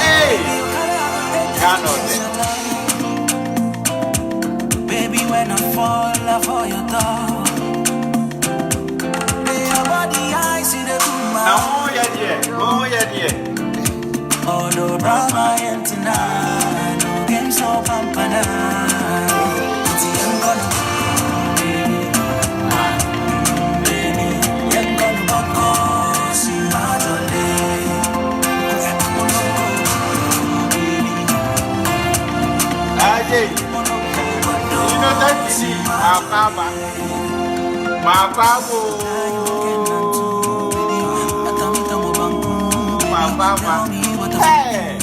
Hey, baby, when I fall for your door, your body I see the woman. Oh yeah. Oh no, brought my end tonight. No game so pampana. It's young gonna baby, young gonna buckle, see my dolly. You know that you see my papa. Hey.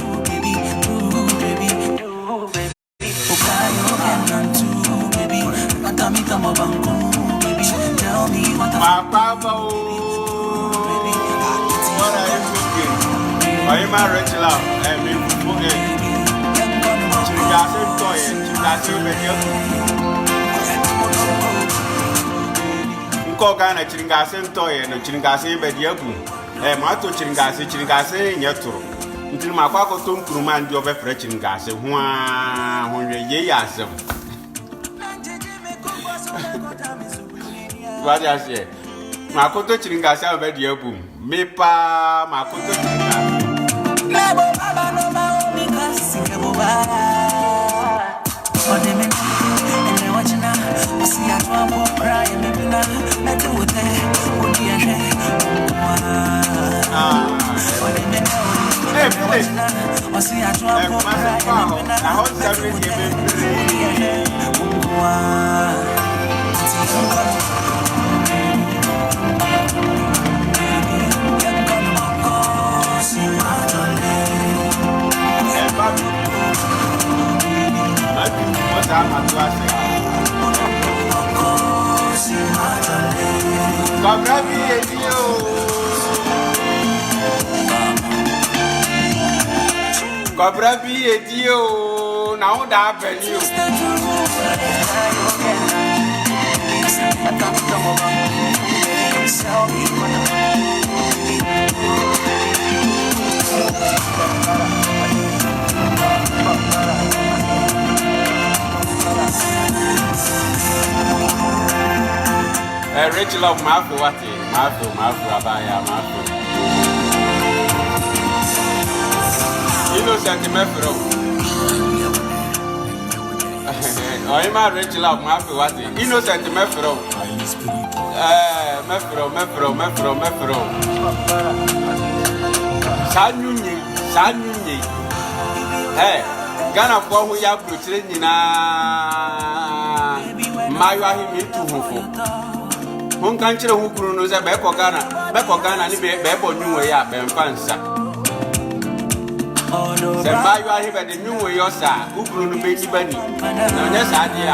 My papa, what are you cooking? Are you married to love? And me cooking. Chingasim toy, chingasim bedio. Nkogana chingasim toy, no chingasim bedio. Mato chingasim nyeturo. Until my quack or tom kuruman do over fretching gas, when ye asem. What I say? Makoto chingas over the boom. Me pa Makoto chingas. Hey, please. Cobra be a deal now that venue. Rachel of Marco, what Marco, Abaya, Marco. Innocent Mefro. I'm a Rachel of Marco, what innocent Mefro. Mefro. Sanyuni. Hey, Ghana for who you have to train in Mayu him to Hufo. One country who knows a Beko Ghana, and Bebo knew way up and fancy. The Mayu are here at the new way, your sir, who couldn't be Benny. No, yes, I did.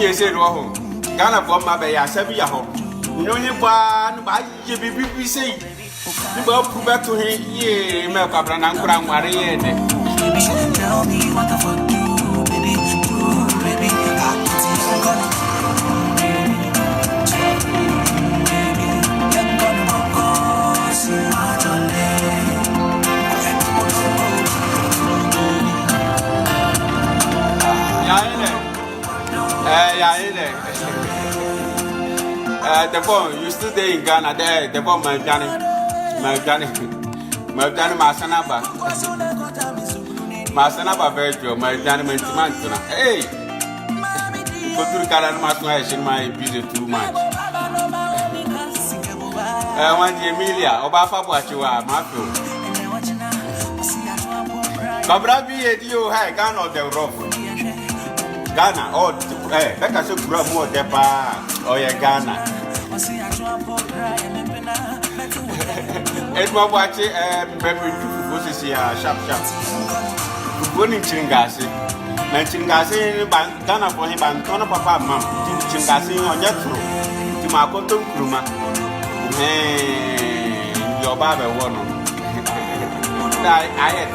You said, "Oh, Ghana for my bay, I said, Yaho. You only one by BBC. You go back to him, ye, Melcabran and Grand Marie. Tell me what the fuck do, baby. The phone, you still there in Ghana, there, the phone, my Johnny, Masanaba, Virgil, my Johnny, hey, go to the Ghana, my busy too much. I want Emilia, Obafa, what you are, Matthew. Cobra be a deal, high Ghana or the rough. Ghana, or Becca should grow more depa, or Ghana. Edward watch baby, what's this here? Sharp. One in Chingasi. Na Chingasi Ghana for him and Tona Papa Mam. Chingasi on your throat. To my cotton kruma. Your Baba one. I had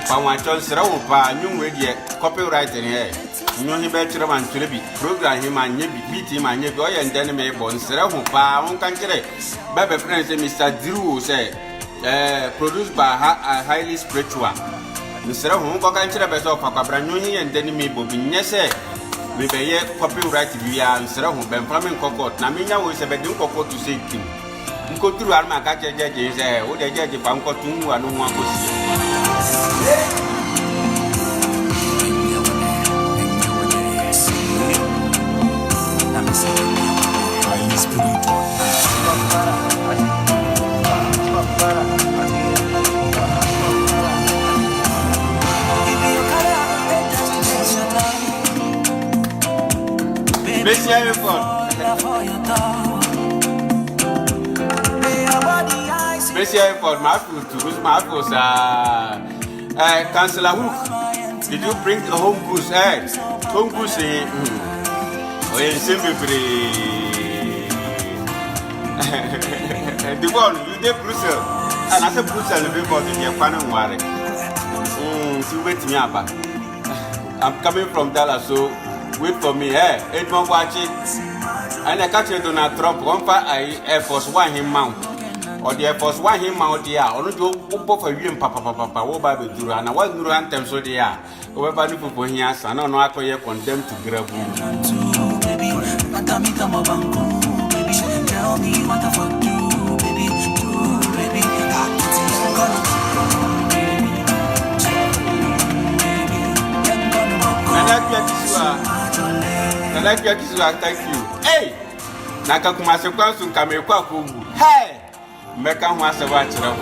Pamacho Srawa, new radio, copyright in here. You he better man to be program him and beat him and you go and then may bon Srawa, one country. Baby friends, Mr. Drew say, produced by highly spiritual. Mr. Hunko country best of Pacabra, and then me bobin, yes, we be copyright via and Srawa, Ben Flamin Cocotte. Namina was a bedroom cocotte to say him. Go through Alma Catcher judges, would the judge if Uncle Tungu and no one could see. Special for my food to lose my food. Councillor Hook, did you bring the home goose? Home goose, oh, simply the one you did Brussels, and I said Brussels before the Japan worry. So wait me up. I'm coming from Dallas, so wait for me. It won't watch it. And I catch Donald Trump, one for Air Force One him mount. Or the Air Force One him out there, or no go for you and Papa, what Baby Dura, and I want to run them so they are. Whoever you put here, I don't know how you condemn to grab you. Tell me what the fuck do, baby, baby. Thank you. Hey! Nakakumase kwansu kamekwa kugu. Hey! Meka mwase wachira.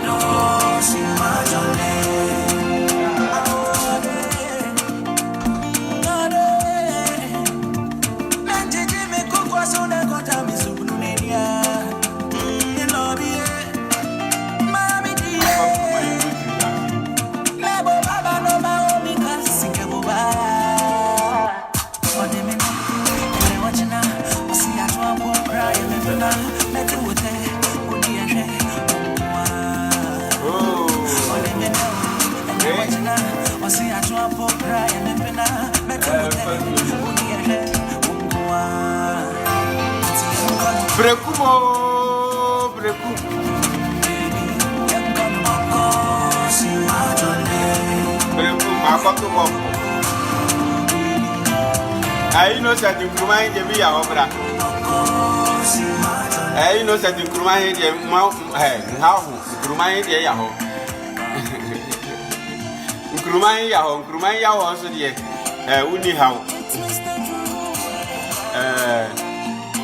Brekumo, breku. Breku, makoto bom. Aí não se tem como ainda via obra. Aí não se tem como ainda mal, how, como ainda é ho. Krumai ya ho so de uni how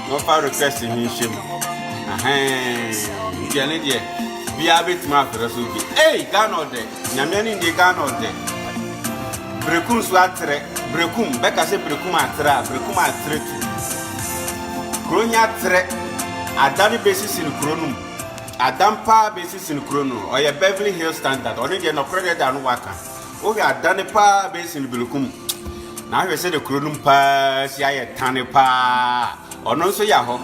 no fa request hin shim dia ne de bia betima afere so bi Ghana de nyame ni de Ghana de brekum so atre brekum beka se brekum atre tu kronya atre adani basis in kronum adampa basis in krono or your Beverly Hills standard or the no credit and waka. Oh, we are done a pa base in Bilukum. Now you say the Krunum pa, see I tane pa, or no so yaho.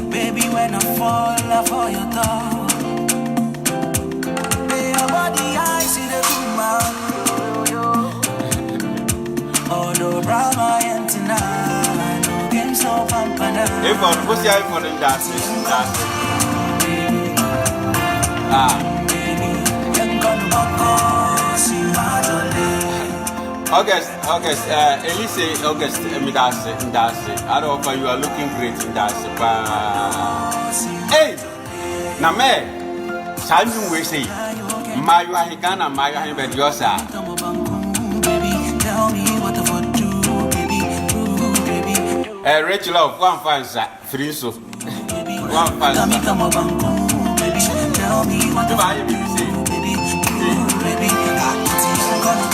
Baby, when I fall for your dog, your body, I see the woman. If on pussy iPhone in that August, Elise, August, Midase, I don't offer you are looking great in that. Hey, Name, Simon we say, Mayu Higana, Mayu Hibediosa. Tell me what the fuck do, baby, Rachel of one fansa, free so. One fansa. know me what the Buy BBC. baby, baby, I'm gonna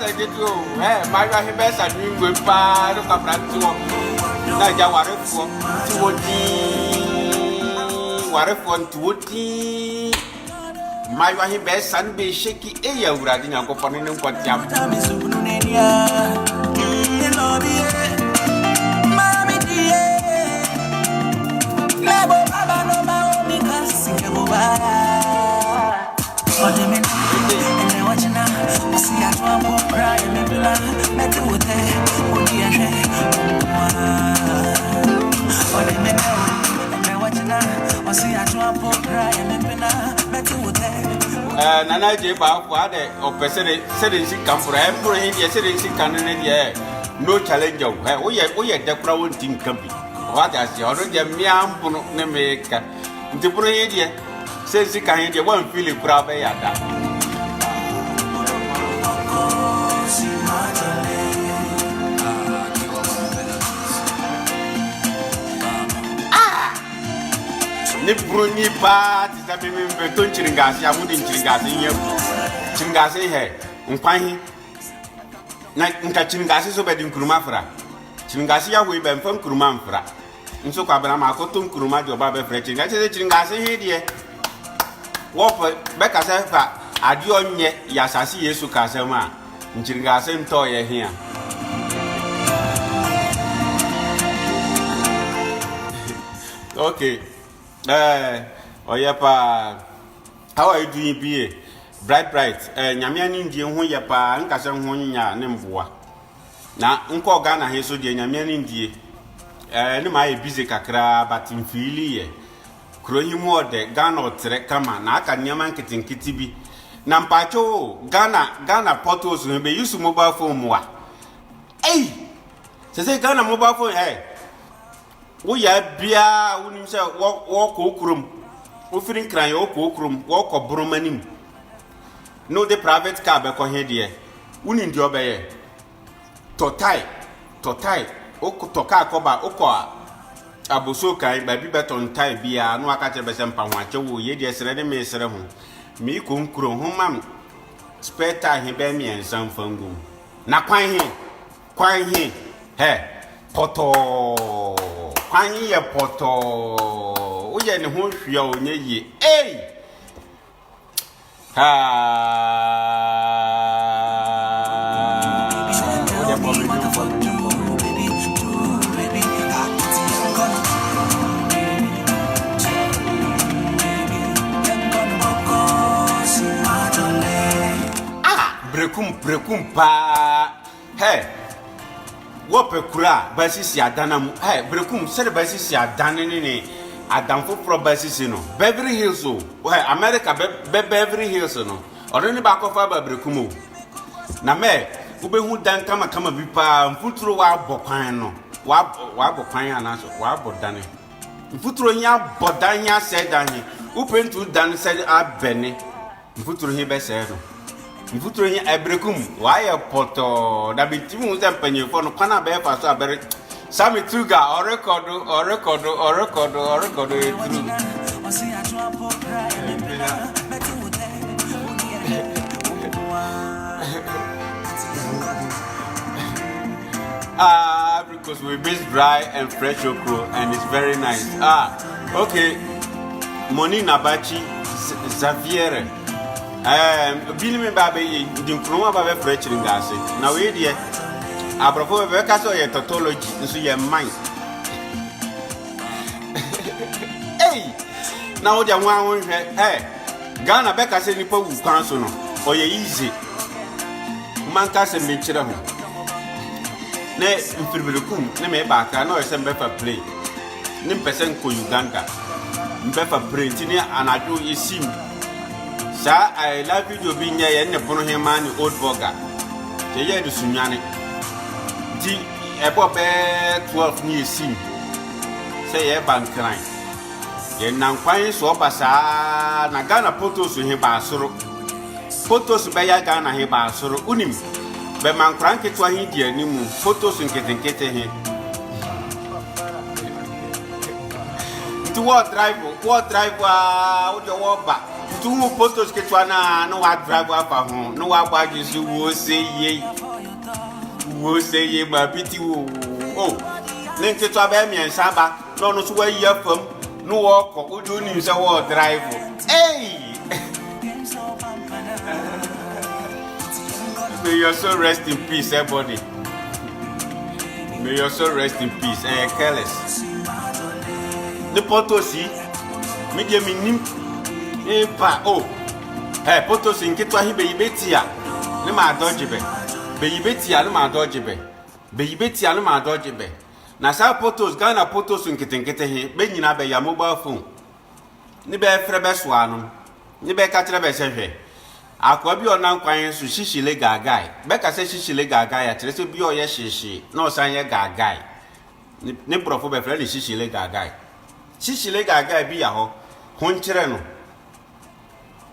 I get you. My best I dream with part of a brand to Naja what if one to woody. My best son be shaky a riding a company in what jam. Mommy, dear, never, Baba, no, my because sing and then watching now, I see I try to cry and maybe I met it with her. Oh, dear, and then watching now, I see I try to cry and maybe I met it with her. Nana J. Bow, or person said she come for him, for him, yes, she can in the air. No challenge of her. Oh, yeah, the crowd thing can be. What I see already a meow, Nemeka. The Brady says he can't get one feeling crab at that. Ne bruni pa ti sabi mi be ton chiringasi amudi chiringasi yem chiringasi he nkwan na nka chiringasi so be di nkuruma fra chiringasi ya we be mfam nkuruma mfra nso kwa bana ma akoto nkuruma di oba be fra chiringasi he die wo be ka se fa ade onye ya sasi Yesu ka se ma chiringasi nto ye hia okay. Oh yeah, pa. How are you doing, be bright? Nyamia nindie ho ye pa, nkasa ho nya ne mboa. Na nko Ghana he so de nyamia nindie. Ne ma e busy kakra but mfili ye. Krohimu ode Ghana otre kama na aka nyama nkitinkiti bi. Na mpacho Ghana portals no be use mobile phone wa. Hey! Say Ghana mobile phone we ya bia unim se wo ko okrum wo firin kran yo ko okrum wo ko bromanim no the private car be ko he de unim di obeye totai o ko toka akoba o ko aboso kan ba bi beton tai bia no aka che be se mpa ho ache wo ye de sere de me sere ho mi ko nkuro ho mam spare tire he be mi ensam fangu na kwan he poto Kwani ya poto uye ni ho hwia onye yi brekum pa Wope kura basisi adana mu brekum sere basisi adana ne adamfo pro basisi no Beverly Hills America Beverly Hills no oreni ba kofa ba brekum o na me ubehu dan kama bi pa mfuturo wa bokwan no wa bokwan anaso wa bodane mfuturo nya bodan nya se dan hi upentu dan se abene mfuturo hi be se no mfuturo nya ebrekum wa ya poto da bitimu ze mpanyefo no kwana be fa so abere sami tuga or record because we base dry and fresh okro and it's very nice. Okay. Moni Nabachi Xavier. Bili me babe din kroma babe fresh ringase. Na we die abrofo be ka so ye tautology nso ye mind. Hey. Na wo dia nwa won hwe Ghana be ka se nipa wu kwan so no. Oye easy. Man ka se me kire ho. Ne mfirbirukum ne me ba ka na o se mbefa play. Ne mpesen ko Uganda. Mbefa play tini anadu isim. Sa I love video bi nya ye ne bono hema ni old burger. Je ye du sunyane. Di ebo be 12 ni isim. Se ye bankran. Ye nan kwan so basa na Ghana photos he ba soro. Photos be ya Ghana he ba soro unim. be man kranke to ahi di animu photos nketenkete he to what drive wo de wo ba to wo photos ke to na no wa drive afa ho no wa ba jisu wo say ye ma biti wo oh ne nke to aba mi ensa ba no so wa yi afam no wo ko odu ni se wo drive hey may your soul rest in peace, everybody. May your soul rest in peace. Careless. The potosi, me give me nim. Oh, hey, potosi in kitwa hi beyibetia. Ne ma dodgebe. Beyibetia ne ma dodgebe. Beyibetia ne ma dodgebe. Na sa potos Ghana potos in kitenkete hi be nyina be ya mobile phone. Ni be frebe so anu. Ni be ka kire be hwehwe. Akwa bi onan kwan so shishile gagai be ka se shishile gagai ya tire se bi o ye shishi na osan ye gagai ne profo be frele shishile gagai bi ya ho honkire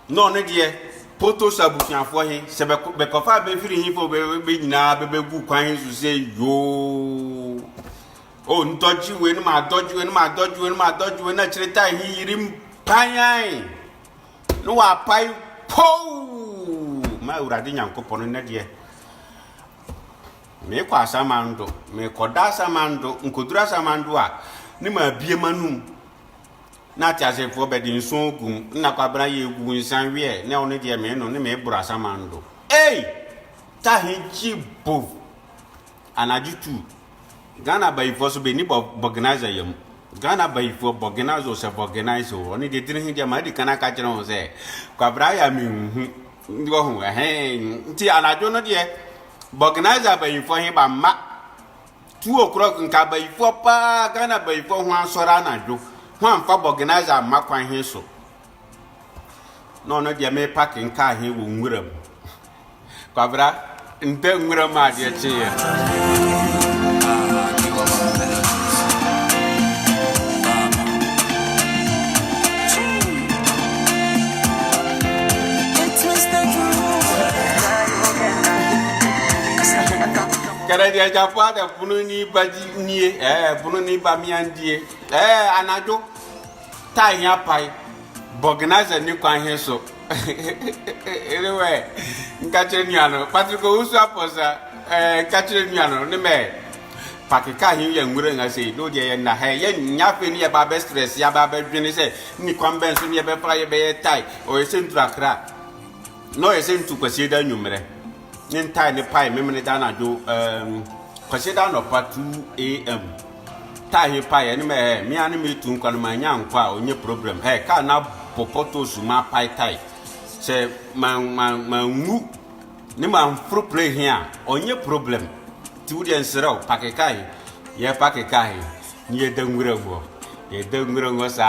no ne de poto sabufiafo he se be kofa be firi hi fo be nyina be gu kwan so se yo o ntoji we no ma doji na kire tai hi yirim panyan no wa pai po ma urade nyankopon ne de me kwa samando me koda samando nkodura samando a ne ma bie manum na tiasefo be de nso ogum na kwabra ye egu nsan wie ne one de me no ne me bura samando ta hinji bo anajitu Ghana by force be ni organizer yam Ghana by for organizer se organizer oni de dire hinja ma di kana ka kire ho se kwabra ya mi ngo ho nti anajo no de organizer by for hin ba ma 2 o'clock nka by for pa Ghana by for ho asora anajo ho amfa organizer ma kwan hin so no de me park nka hin wo nwuram kwabra nte nwuram a de che ye Kare dia japa da pununi baji nie pununi ba miandie anajo ta hia pai organizer ni kwan he so anyway nkachire niano Patrick Usu aposa nkachire niano ne me pakika hi ya nwure nga sei do de na he ya nyafe ni ya ba be stress ya ba be dwene se ni kwan ben so ni be fra ye be tai o ye sentu akra no ye sentu kwasi da nwumre Nintai ne pai memene dana do kwaseda no pa 2 am ta he pai ene me ane me tu nkwa no manya nkwa onye problem ka na popoto su ma pai tai se mu ne ma fro play here onye problem ti wudi ensero pakekai ye pakekai ni ye dangwura ngo sa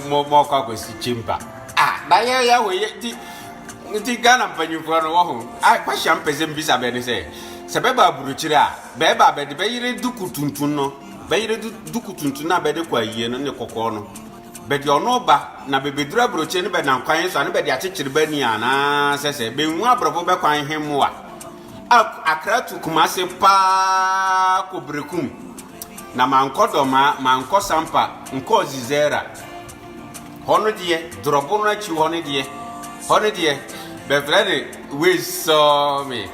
mo kwa kwesi chimba na ya we ti Ghana panyufo no wo ho kwa champeze mbisa be ne se beba buruchire a beba be de be yire duku tuntun no be yire duku tuntun na be de kwa yie no ne kokko no be de ono ba na be bedura buruchire ne be na kwan so ne be de achechire ba ni ana sese be nwu abrofo be kwan hemu a akratu kumase pa kobrekum na mankodoma mankosampa nko zizera hono die drobo na chi hono die be frede we so me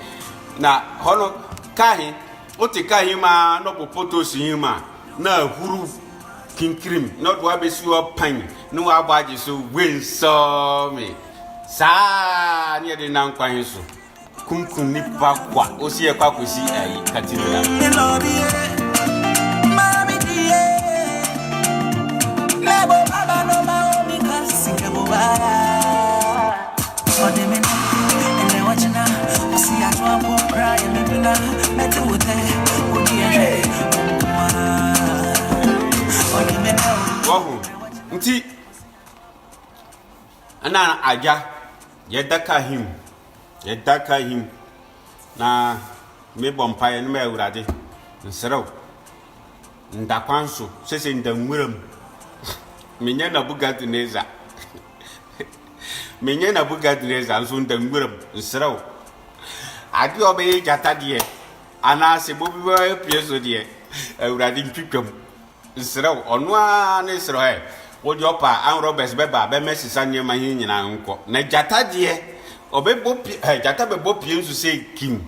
na hono kahi oti kahi ma no popoto sihima na huru kinkrim no do abesi o pan no agbaje so we so me sa ni de nan kwan so kunkun ni pa kwa osi e kwa kosi ai katinira nti ana aja yedaka him na me bompaye no me awurade nserew ndakwanso sese ndamwuram menye na Nebuchadnezzar menye na Nebuchadnezzar nso ndamwuram nserew ade obeye jata de ana se bobi ba pieso de awurade ntwitwam nserew ono a ne serew he wo de opa an Roberts beba be mesisa nyema hin nyina nko na jata de obebo jata bebo pie nso se kim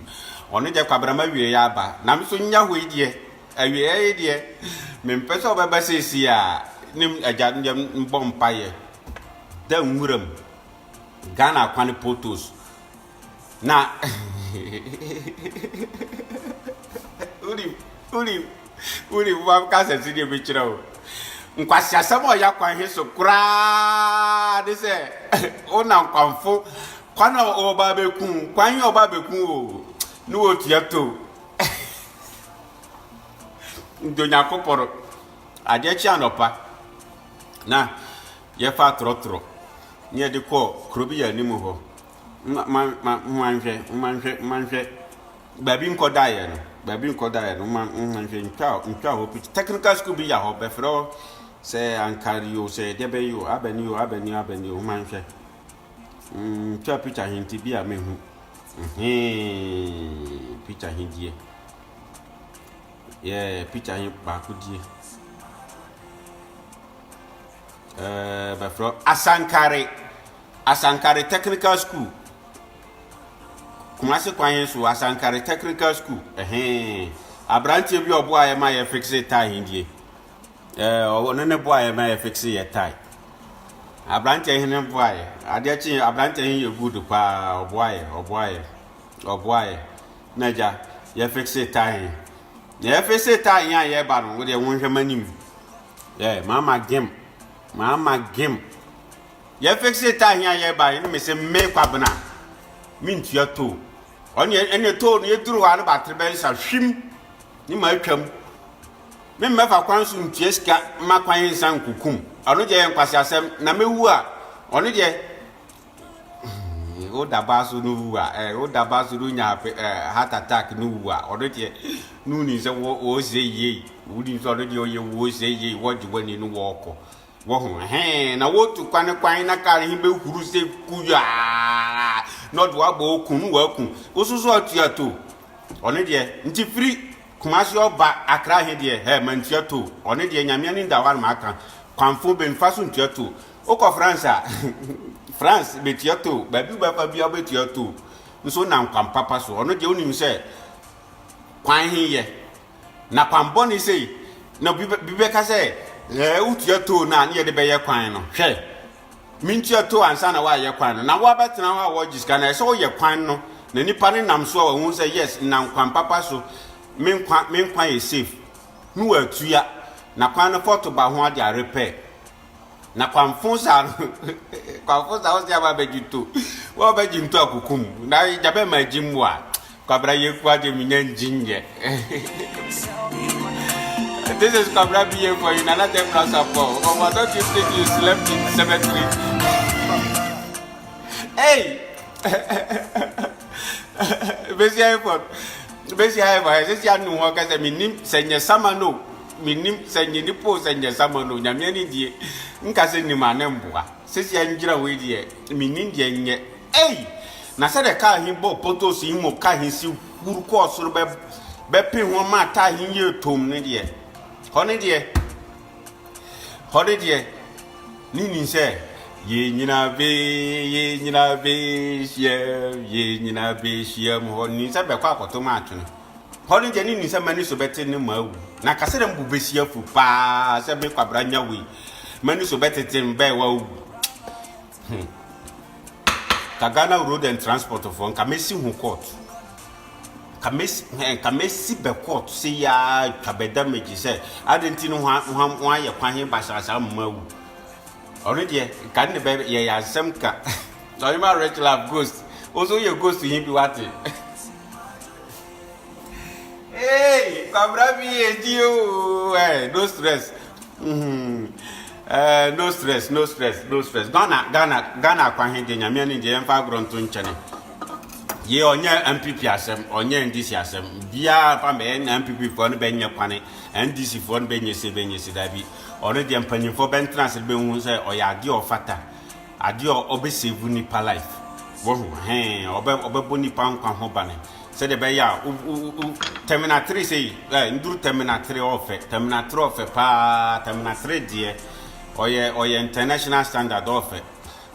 ono je kwabrama wie ya ba na mso nya hoi de awie de mempeso obeba se si a nim aja ndem bompaye da nwuram Ghana kwane photos na uri wa ka se di be kira o nkwasi asamo ya kwan he so kura de se ona nkwanfo kwana oba bekun kwan oba bekun o nu otiato ndonya koporo ade chi anopa na ye fa trotro nye de ko krobi ya nimu ho manhwe babi nkodaye no manhwe ntwa ho pitch technical school bi ya ho be fro se ankario se debeyo abani o manhwe ntwa pitch hinti bi a mehu pitch hindie pitch hin ba ku die be fro Asankare Technical School Kumasi kwanye so Asankare Technical School abrantie bi obo aye ma ye fixe tie hindie onene bo aye ma ye fixe ye tie abrantie hene bo aye ade chi abrantie hin ye good pa obo aye naja ye fixe tie ye fixe tie yan ye ba no wo de wonhwe manim mama game ye fixe ta hia ye ba ni me se me kwabna mintua to oni ene to no ye duru wa no ba trebe sa hwim ni ma atwam me fa kwan so ntua sika ma kwan san kukum ono je ye nkwase asem na mewu a ono je o da ba so no wu a o da ba so no nya heart attack no wu a ono je nu ni se wo se ye wo ni so ono je o ye wo se ye wo je wani no wo ko wo ho na wo tu kwan na kare hin be huru se kuya no do agbo okun wa kun osusu atuato one de nti free kumasi oba akra he de mantiato one de nyame ni da wan maka kwanfo ben faso ntiato oko France betiato babi ba bia betiato nso na nkwan papa so one de onim se kwan he ye na pambo ni sei na bibe ka se utiato na ne de beye kwan no hwe mintiato ansa na wa ye kwan no na wa betena wa wo jiska na so ye kwan no na nipa ne nam so wa hu say yes na nkwan papa so min kwan e safe nu atua na kwan no photo ba ho ade repair na kwan fonsa o sia ba bejito wa bejinto akukum na jabe majimu a kwabra ye kwa je minyanjinje. This is Kabra BA for you, Nana Temple support. Or why don't you think you slept in cemetery? Hey! Besi airport. Sisi anu waka se minim senye samano. Minim senye nipo senye samano. Nyamia ni die. Nka se ni manemboa. Sisi anjira we die. Minim die nye. Hey! Na se de ka himbo poto si himo ka hinsi uruko osuru be ho ma ta hinye tom ne die. Hone die nini se ye nyina be shia mo ni se be kwa akoto ma atwene hone die nini se mani so bete ne mawu na kasere mbu be shia fu pa se be kwabra nya we mani so bete tin be wa wu Ghana Road and Transport of Kamesi hu court Kamesi be court see ya kabeda meji say adenti no ho ye kwan he basasa mawu already can the baby ya semka so you ma rich love ghost also your ghost to him be what hey kabra bi edio no stress no stress Ghana kwan he de nyame ni je emfa gronto nchene ye onye MPP asem onye NDC asem bia pa me MPP fo no benye kwane NDC fo no benye se dabi ono de mpanyimfo bentrance be hu se oya ade ofata ade obesevu nipa life wo hu obebo nipa nkwa ho bane se de be ya terminal 3 sei nduru terminal 3 ofe terminal 3 ofe pa terminal 3 die oye international standard ofe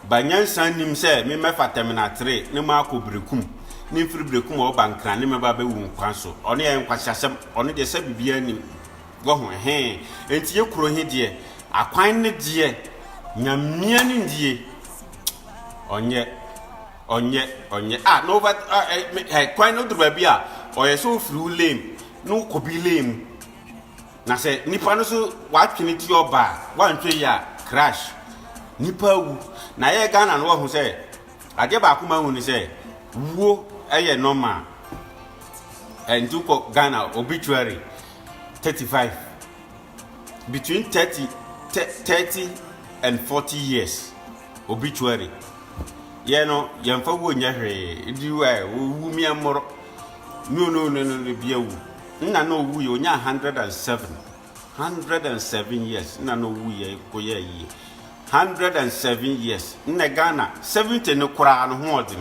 banyansan nim se me mefa terminal 3 ne ma ko brekum ni free brekum o bankran ne me ba be wu nkwan so ono ye nkwasiasem ono de se bibia nim go ho enti ye kuro he de akwan ne de nyamia ne die onye no but kwan no dru bia o ye so free lane no ko bi lane na se nipa no so wa twene ti oba wa ntwe ya crash nipa wu na ye Ghana no ho se ade ba kuma hu ni se wo eye normal and ko Ghana obituary 35 between 30 and 40 years obituary ye no ye mfa wo nya hwe di wa wu mi amoro no bia wu nna no wu ye onya 107 years nna no wu ye ko ye yi 107 years nna Ghana 70 no kura no ho odin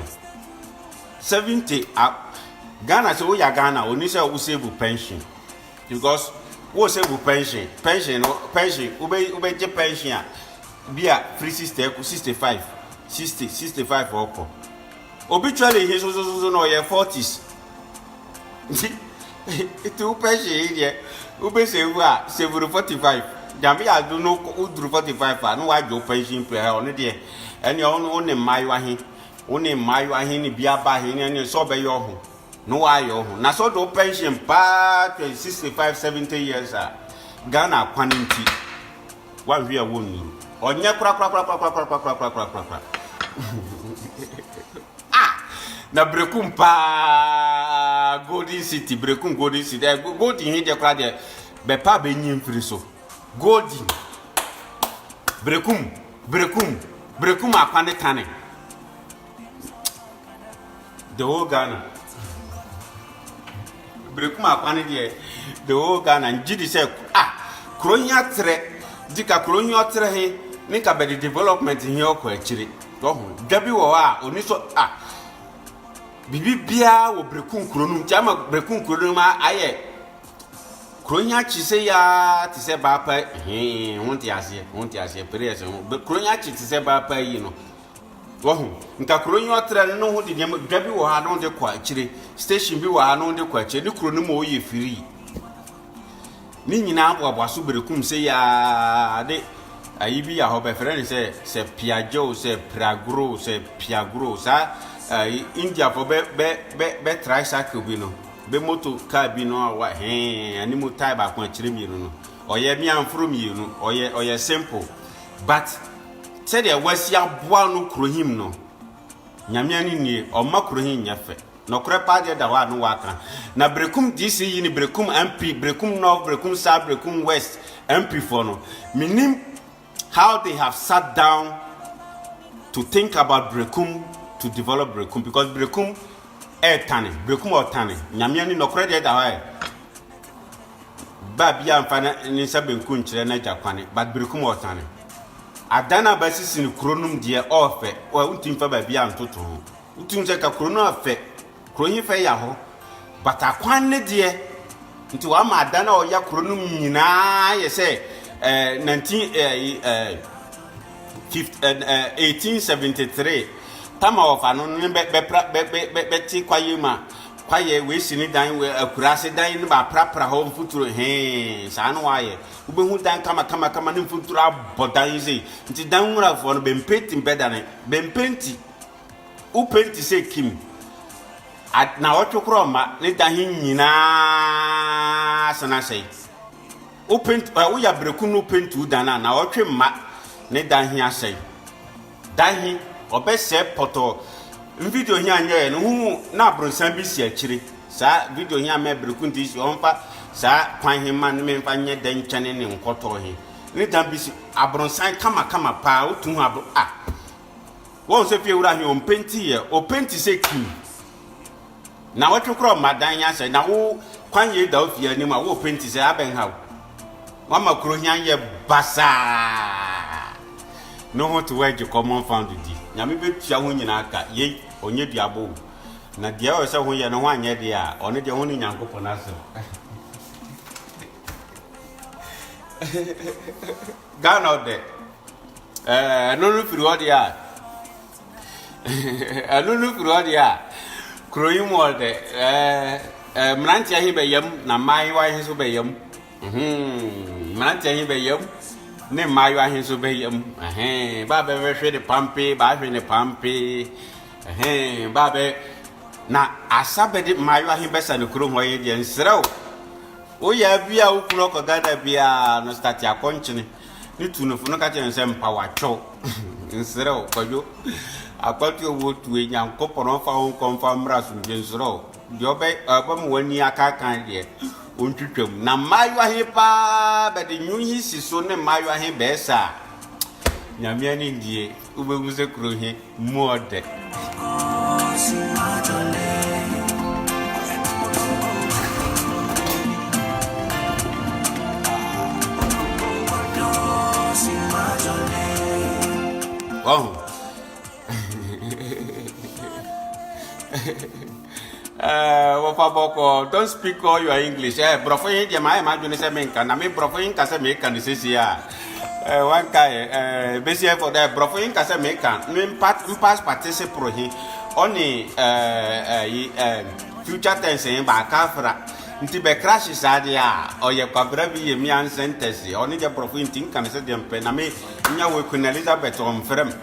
70 Ghana so ya Ghana oni se wo save pension because wo save pension ube je pension bia free 65 oko obitually he so no ye 40s itu pension here ube save 45 jambi adu no udru 45 no wa jo pension pe ha ono de eni ono ne mayo ahin ni bia ba hin ni so be yo ho no wa yo ho na so do pension pa 65 70 years Ghana kwaninti wa hwe a wonu onye kra na brekum pa Golden City Golden City Golden he de kra de be pa be nyim firi so Golden brekum akwane tane the whole Ghana brekum akwane de the whole Ghana njidi se kronya tre dika kronya tre he nika be development here okọ akire go ho dabi wo oni so bibi bia wo brekum kronum chama brekum kronum aye kronya chi se ya ti se ba pa wonti ase pere se kronya chi ti se ba pa yi no go ho nka kronya tre no ho de dabi wo ha no de kwa akire station bi wo ha no de kwa akire ni kronum o ye free ni nyina abo so brekum se ya de ayibi ya hobe friend se piajo se pragro se piagro sa India for be tricycle bi no be moto car bi no wa ani mo tie ba kon akire mi no oye mi amfro mi no oye simple but said there was ya boa no krohim no nyame ani nie o ma krohim nyafe no kre pa de da wa no wa kan na brekum DC yi ni brekum MP brekum North brekum South brekum West MP for no minim how they have sat down to think about brekum to develop brekum because brekum brekum or tani nyamiani no credit da wa ba bia mfana ni sabe nku nkyere na jakwane but brekum or tani adana basis ni kronum de ofe o untim fa ba bia ntoto untim se ka kronum afe kronyi fa ya ho but akwan ne de nti wa ma adana o ya kronum nyina ye se 1873 tama of anu be ti kwayema kwaye we sini dan we akurase dan ni ba prapra ho mfuturo sa no waye ubehu dan kama ni mfuturo abodan yi nti dan nwura fo no be mpenti bedane be mpenti u penti se kim na otwokro ma ni dan nyina sana sei u penti u ya breku no penti u dan na otwe ma ni dan hi asei dan hi obese poto video hi anya no hu na bronsan bi si akire sa video hi ame breku ndi si onfa sa kwan hi man me mfa nye dan chane ne nkoto hi ni dan bi si abronsan kama pa otu hu won se fie wura hi on penti ye o penti se ki Na what you call Madan Yasa, now who quan ye doubt ye name, who print is Abenhow. One more Kroyan ye bassa. No one to where you common found it. Yami be Chawunaka, ye, on ye diabo. Na dia o se ho ye no ho anye dia one de ho ni Nyankopon asem Ghana de no firi ho dia no firi ho dia kroyi mo de mranti ahi be yam na mai wa ahi so be yam mranti ahi be yam ne mai wa ahi so be yam ba be hwe de pampe ba hwe ne pampe ba be na asabedi mayo ahi besa no kuro hoye de nsrew o ya bia wo kuno ko gada bia no start akonchine ni tunufu no ka che nsem pawacho nsrew kwajo akwati owo tuwe Nyankopon no fa won confirm rasu de nsrew de obe abam wani aka kan de ontwetwam na mayo ahi pa be de nyuhi siso ne mayo ahi besa nyamia ni die ubeguse kuro he mode Wow. Wafaboko, don't speak all your English. Brofo yin my imagine say me kan na me brofo yin ka say me kan this year. One guy busy for that brofo yin ka say me kan. Me pass participle he only future tense in ba kafra. Nti be crash sadia o ye kwabra bi ye mi an sentence oni je brofo yin tin kan say dem pe na me nya we Queen Elizabeth on friend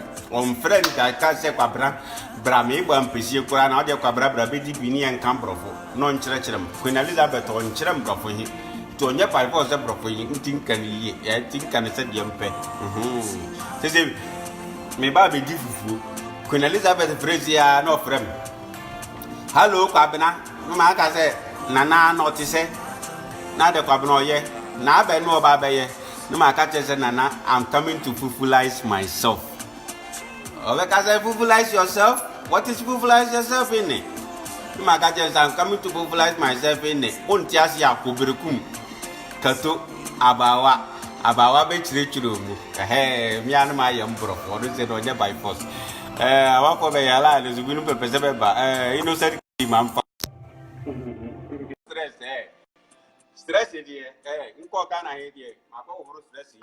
da ka se kwabra bra me bo ampesi kura na ode kwabra bra be di bini en kan brofo no nkyerem Queen Elizabeth on nkyerem brofo hi to nya pa for se brofo hi tin kan yi e tin kan se de mpe se me ba be di fufu Queen Elizabeth Frazier no frem hello kwabna ma ka se nana no ti se na de kwabna oye na be no ba be ye no ma ka che se nana I'm coming to fufulize myself. Because I fufulize yourself. What is fufulize yourself in it? I'm coming to fufulize myself in it. Untias ya kubirikum. Kato abawa be chirichirumu. Me and my young bro. What is it on your by force? I walk over your line is going to be innocent man. Stress, stress it here. You can I hear. I go over stress.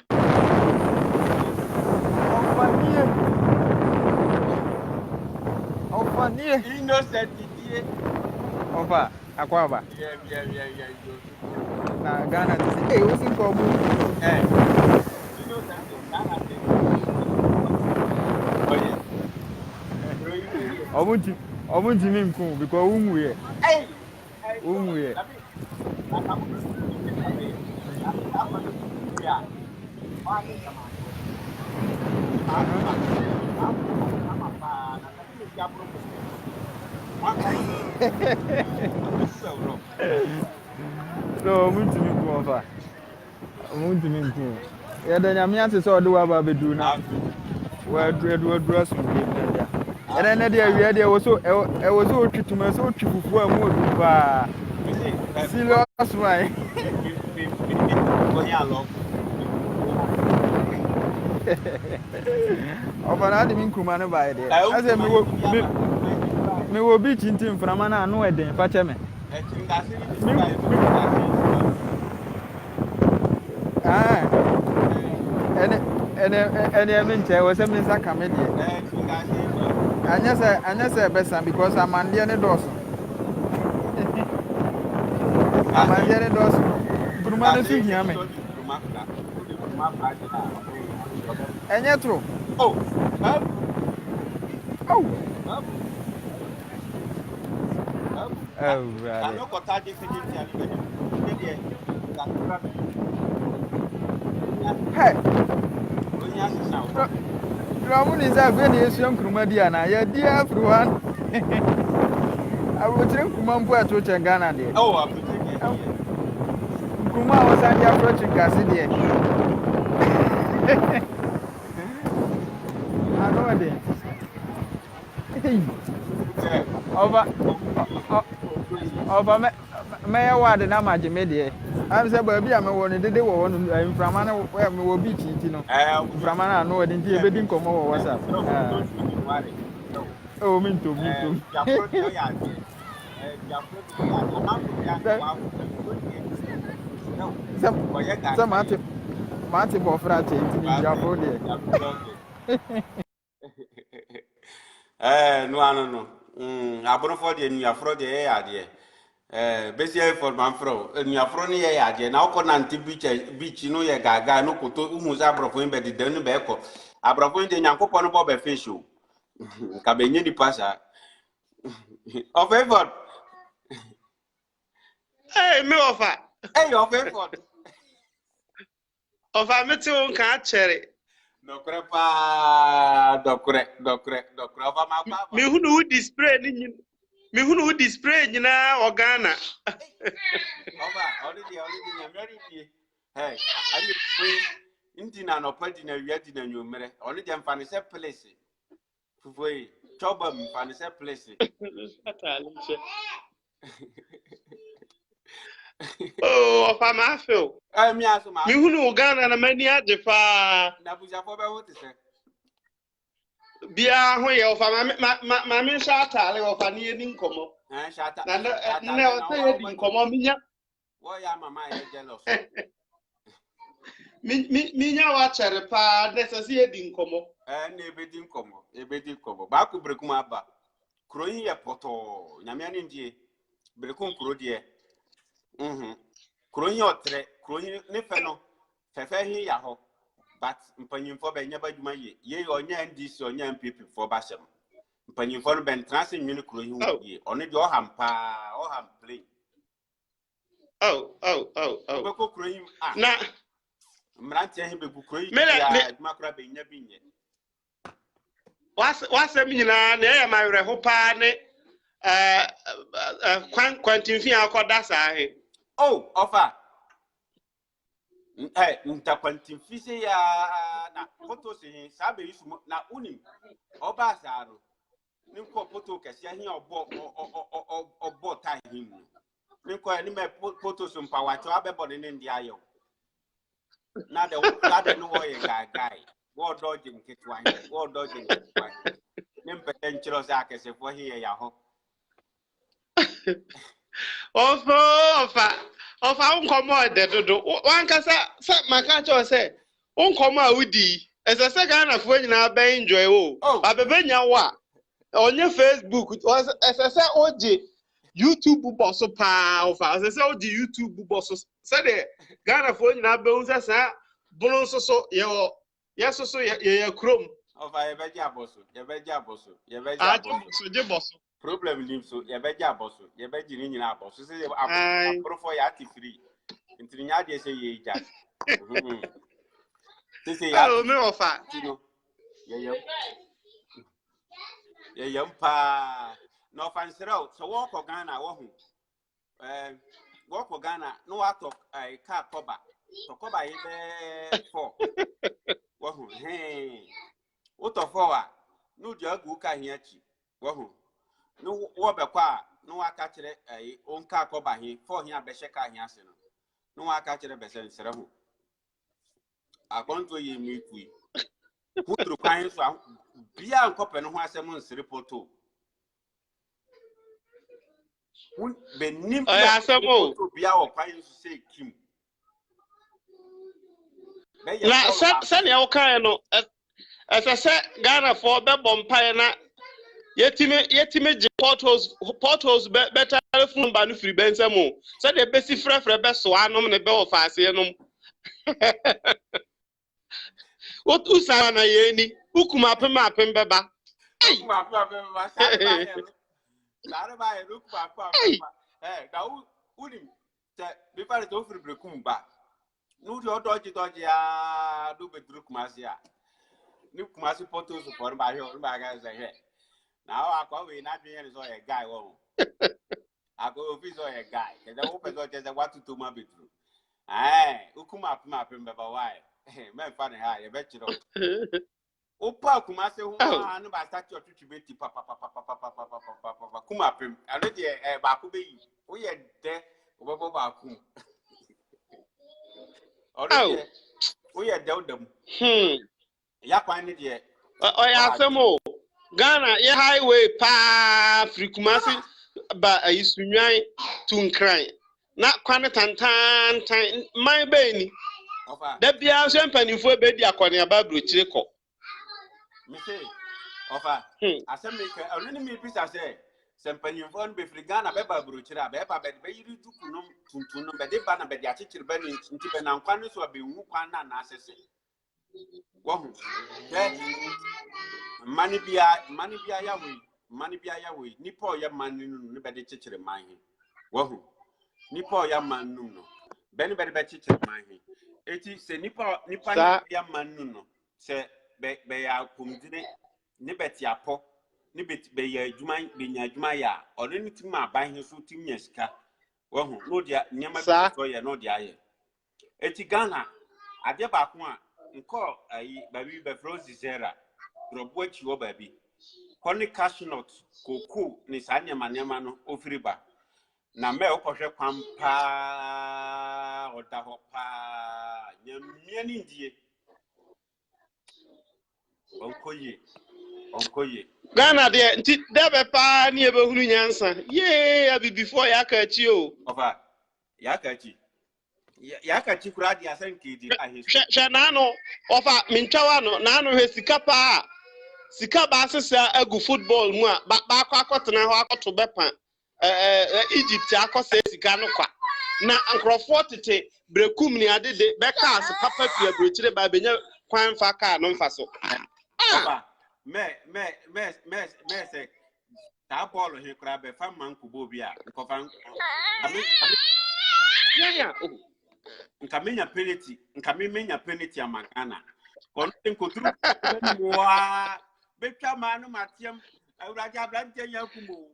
Innocent idiot. Opa, akwaba. Yeah. Na Ghana this. Hey, what's in for you? Innocent Ghana. Oh yeah. Omunti mi nku because umu ye. Hey. Umu ye. So omunti mi nku ofa. Omunti mi nku. Ya da nyame ate so de wa ba bedu na. Wa du asu bi dia. Ere na dia wi dia wo so e wo so twituma so twifufu amu odu ba. Serious man. Ofa na de mi nkuma no ba ide. Ase me wo bi chintim frama na anu eden fa che me. Ene minche wo se min saka me de. Anya se besa because amande ne doso. Amande ne doso. Bruma ne fi hia me. Enye tro. Oh. Right. Hey. Ramun is a very young Krumadian. I dear everyone. I will drink Kumampo to Ghana. Oh, I'm Kuma was at the approaching Cassidy. I know it. Over. Ọfa mɛyɛ ward na magye me deɛ. Am sɛ baabi a mewɔ no dede wɔ hɔ no mframa no mewɔ beach nti no. Mframa no ano wɔde nti yɛbɛdi nkɔmmɔ wɔ WhatsApp. Oh, minto. Sɛ mate bɔfra kyɛ nti mengyafo deɛ. No. Aborɔfo deɛ nuaforo deɛ yɛ adeɛ. Besi for manfro nuaforo ne yɛ adeɛ. Na wokɔ nante beach no yɛ gaga no koto uhu sɛ aborɔfo yi bɛdeda no bɛɛkɔ. Aborɔfo yi de Nyankopɔn no bɔ bɛfe show. Ka benye nipa saa. Of effort. Hey, me offer. Hey, of effort. Offer me to un ka chere. Dokre. Offer ma pa. Me hunu display ni. Me hunu display nyina Ghana. Offer, already nyamari die. Hey, are you free? Intina no padi na wiati na nyumere. Only dem fa ne se place. Fufuei, choba fa ne se place. Oh, offer ma feel. Me aso ma. Me hunu Ghana na mani ade fa. Na buja fo be ho te se. Bia ho ye offer ma me sha atale offer ni eni nkomo. Shata. Na o te ye di nkomo minya. Wo ya mama ye jealous. Minya wa chere pa necessary ye di nkomo. Na ebedi nkomo. Ba ku brekum aba. Kuro yi ye poto. Nyame ani ndie. Brekum kuro de. Kuro yi otre, kuro yi ne fe no. Fefe hi ya ho. But mpanyimfo be nya badwuma ye onya NDC onya MPP for basem. Mpanyimfo no ben transit nwini kuro yi hu ye. Ono de oham play. Oh. Beko kuro yi Na mranti ahi be kuro yi ya makura be nya binye. Wasem nyina na ya ma werɛ ho pa ne kwantimfi akoda sahe. Oh, offer. Nta kwantimfi se ya na photo se sabe yisu na unim oba asaro. Ninko photo kesi ahi obo ta himu. Ninko ni me photo so mpa wacho abebo ne ndi ayo. Na de no wo ye guy. Wo dodge nketwa. Nimpete nchiro se akesefo hiye ya ho. Ofa unkomo de dodo. Wankasa sa maka cho se unkomo a wudi. Ese Ghana fo nyina ba enjoy o. Abebenya wa. Onye Facebook, ese se oje YouTube boss pa ofa. Ese se oje YouTube boss. Se de Ghana fo nyina ba unsa sa bulu so yesoso ye krom. Ofa ye beji aboso. Je boss. Problem lim so ye beji aboso. Ye beji ni nyina aboso. Se aprofo ya ati free. Ntini nya de se ye ija. Se ya. Oh, me ofa. Tino. Ye yampa. No fansero so wo ko Ghana wo hu. Wo ko Ghana no atok ka koba. To koba ye be 4. Wo hu. Wo to 4 a no di agu ka hiachi. Wo hu. No wo be kwa no aka kire onka koba hi 4 hi abehye ka hi ase no. No aka kire be se nsere hu. Akonto ye mikui. Putru kwan so bia nkope no ho asem nsere poto. Benim poto bia o kwan so se kim. Na sani ya ukaye no se Ghana for be bompae na yetime je portals better fun ba no free bensemo se de besi frefre be so anom ne be ofase nom otu sa na yeni ukuma apem beba ukuma apem beba sa ba he ukuma apem da unim te be pare to free brekum ba no do dodge ya do be kumasi a ni kumasi portals for ba he o ba ga say he now akwa we na dwen so a guy wo akwa office a guy ke da wo peso je what to ma bedru ukuma apem beba why me fa ne ha ye be chiro Opa Kumase who no ba start your 20 papa kuma pem ano de ba ko be wo ye de wo ba ku oro wo ye de odam ya kwan ne de ya asemo Ghana ye highway pa free Kumasi ba isunwan tunkran na kwan tantan tan man be ni da bia so mpanifo be di akone aba brochire ko me say ofa asemeka only me pisa say sempanyimfo no be free Ghana be ba brochire be be yiri duku no tuntun no be de ba na be di achechire be ni nti be na nkwan so be hu kwan na asese wo hu mani bia ya we nipo ya manu no be de chechire man he wo hu nipo ya manu no be be chechire man he eti se nipa ya manu no se be ya kumdine ne beti apo ne be ya adwuma be nya adwuma ya ono ne tim aban he so tim nya sika wo hu no dia nyama bi so ye no dia ye eti Ghana ade ba ko a nko ayi baby be frozen zera robo chi wo baby koni cashew nut koko ni sa nyama no ofiri ba na me okohwe kwampa oda ho pa nyamia ni ndie onkoye Ghana de nti debe pa ni ebe hunu nyansa ye abi before ya ka chi o ofa ya ka chi kura di asanke di ahesu hwe na no ofa mintawa no na no hwe sika pa sika ba asesa agu football mu a ba akotena ho akoto bepa Egypt akose sika no kwa na nkrofo tete brekum ni adede beka as papa pia brochire ba benya kwan fa ka no mfa so ofa me say ta ball he kura be fa man kubo bi a nkofa ya nkamenya penalty amagana kono nkoturu wa betwa manu matiam awraja ablante nyakumo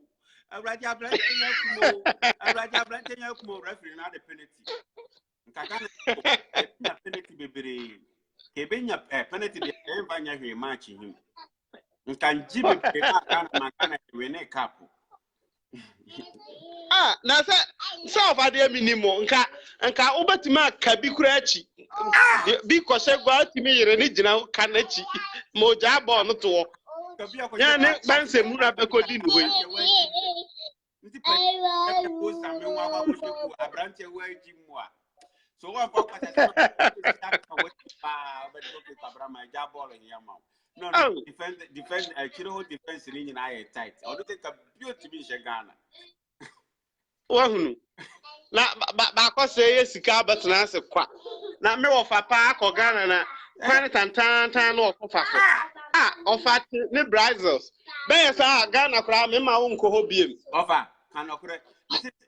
referee na the penalty nkaka na penalty bebere kebenya penalty de envanya hwe match him nkanji bebere na magana wene cup na se ofa de minimo nka ubetima ka bi kura achi bi ko se gwa timi yire ni gina ka na achi mo ja ball no to ya ne banse mu na be ko di ni we nti pe ko same wa wa ko abrante wa ji mu a so wa ko ka se ka wa pa be ko abrama ja ball ni ya ma no defend kiro defense ni na ya tight o do think beauty bi she Ghana wahunu na ba ko se ye sika betena ase kwa na me wo fa pa ko Ghana na kwan tantan no ofa so ofa ne Brazils be yesa Ghana kra me ma wo nko ho biem ofa kanokure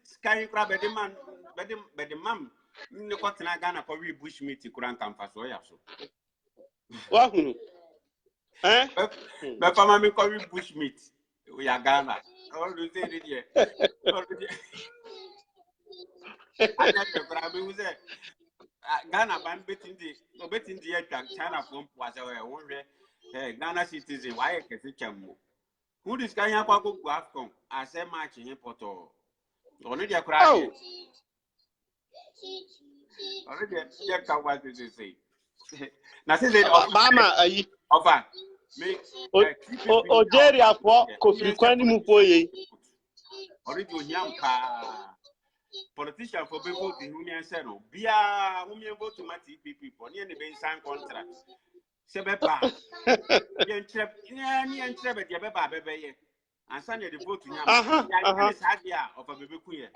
sky kra be de mam ni ko tena Ghana ko wi bush meat kura nkamfa so ya so wahunu be pa ma me ko wi bush meat we are Ghana all do say it here Ghana ban betin di ya China from was Ghana citizen why kesi chammo who this guy yakwa go Afcon ase match hin poto oni dia kra oni dia ka wa say na say mama ayi over me Algeria for Kofi Kwani mu poye ori di onyampa politician for people to union seno bia wumi vote ma TPP for ne be sign contract se be pa ye ntre be de be ba be ye ansa ne de vote nyam ya sadia of bebe kuye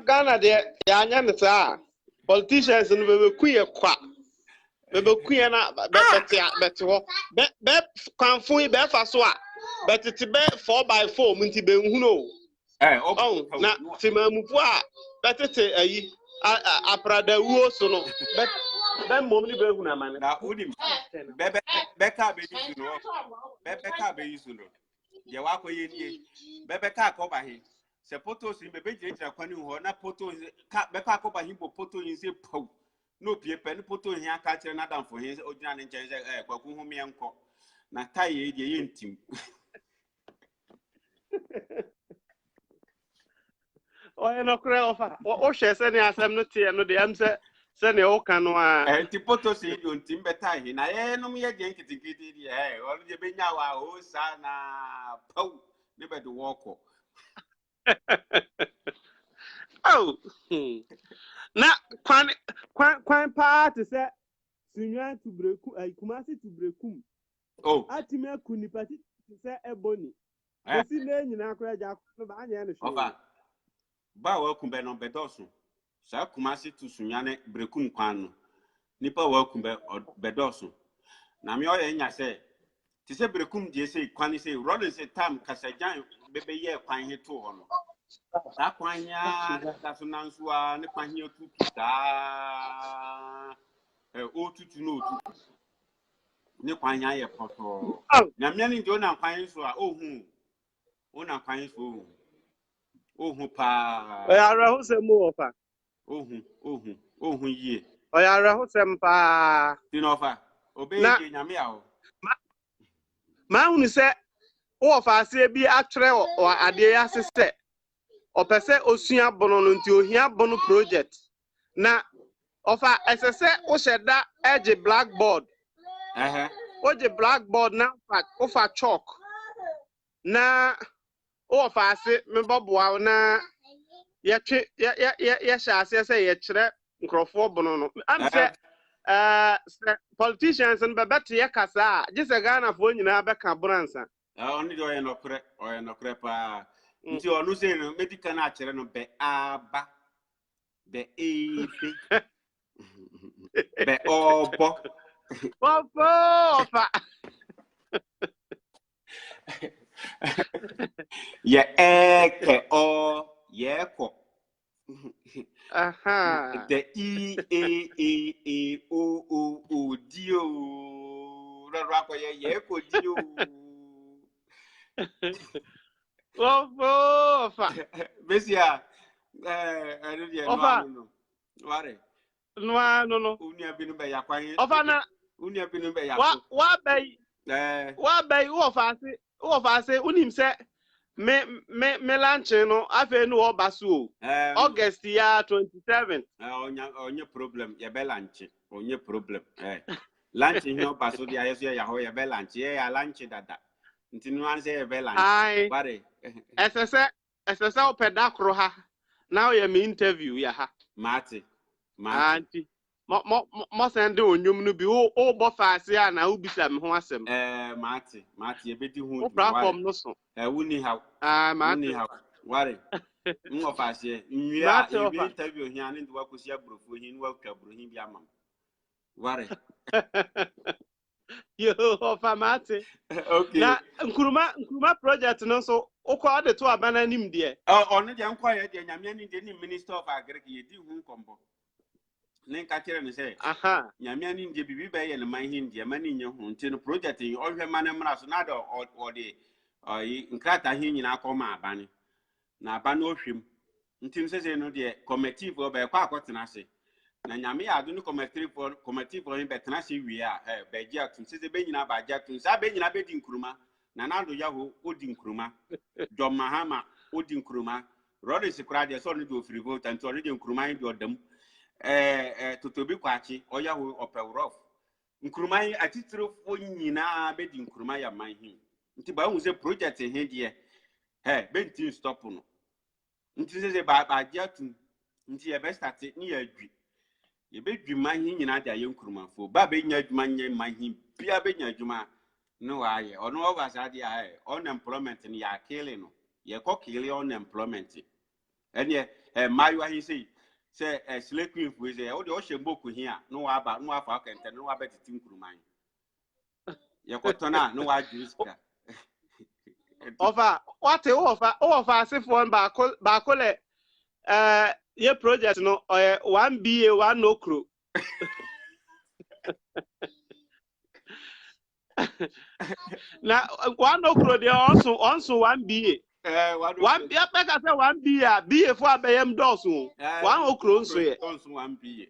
Ghana de ya anya ne sa politicians no bebe kuye kwa bebe kuye na bete ho be kwanfo be fa so a bete be 4x4 munti be nhuno na timamufu a betete ayi aprada wuo so no be mom ni be hu na mane na odim beka be yusu no je wa ko ye nie beka ko ba he se poto si be je jira kwani ho na poto ka beka ko ba he bo poto yin se pau no pie pen poto hia ka kire na damfo hin odina ne nchen se kwaku hu me enko na taye de yentim oye no kure ofa o hwe se ne asem no tie no de am se ne o kan no a ti poto se de ontim beta hin na num ye de nkitikiti de o de benya wa o sa na pau ne be de woko oh na kwan pa te se sunwa tu breku Kumasi tu brekum oh atime akunipa ti se ebony esi na nyina akora ja no ba anya no hwe ofa ba wa kumbe no bedoso sa Kumasi tu sunwa ne brekum kwan no nipa wa kumbe bedoso na me oye nya se ti se brekum die se kwan se rolling se tam kasajan bebe ye kwan he to ho no da kwanya da so nanso a ne kwan he tutu da o tutu no tutu ne kwanya ye poto na me ni do na kwan so a o na kwan so o pa oya rahu se mu ofa o yie oya rahu se mpa ti no fa obe ye nyame a o ma hunu se o ofa ase bi atre o ade ya se opese osua bono no nti ohia bono project na ofa esese o sheda eje blackboard oje blackboard na ofa chalk na o ofa ase me boboa na ye twe ye sha ase se ye kire nkrofo bono no am se politicians and bebete ye kasa gise Ghana fo nyina be ka bransa oni do ye no kre pa nti onu se no medical na kire no be aba be ebe be obo ofa ye eke o ye ko aha the e o dio ra ko ye ko dio ofa besia anu dia no ware no unia binu be yakwan ofa na unia binu be yakwan wa bai ofa ase unim se me lunch no afa nu obaso August ya 27 onye problem ye be lunch onye problem lunch here obaso dia yeso ya ho ye be lunch ye ya lunch dada ntinu an se ye be lunch bare esese opeda kro ha now ye me interview ya ha mate anti mo send onyum no bi o bo faase a na ubisa me ho asem mate ye bedi hu platform no so wuni ha mate wuni ha ware mo faase nwia e bi interview hia ne ndwa kosi abrofo hin wa twa brohin bi amam ware yo ofa mate okay na nkuruma project no so ukọ de to abana nim de onu de nkwa ye de nyame ni de ni minister of agriculture ye di hu kombo ne nka kire ne se aha nyame ni de bibi ba ye ne man hin de ma ni nye hu nti no project yi o hwe mane mra so na de o de nkrata hin nyina akoma abane na abane o hwem nti no se no de committee for ba kwa akotena se na nyame ya adu no committee for hin betena se wi a be gi atun se be nyina ba gi atun sa be nyina be di nkruma na nando yaho odi nkruma John Mahama odi nkruma Rhodes sikra de so no do free vote and so no de nkruma hin de odam totobi kwachi oyaho opewrof nkruma hin atitiro fo nyina be di nkruma ya man hin nti ba hu se project hin de bentin stop no nti se ba gi atun nti ye be start ni ya dwi ye be dwi man hin nyina de aye nkruma fo ba be nya adwuma nya man hin bia be nya adwuma no aye ono over sade aye unemployment ni ya kele no ye ko kele unemployment ene mayu ahi say slay queen fu say o de o shemboku hia no wa ba no afa kente no wa betiti nkuruman ye ko tona no wa juiska ofa what ofa asifo ba ko le ye project no 1 BA 1 okro na 1 okro de also 1 BA One be back I say one be for abeyem dosu. One okro nso ye. Also one be.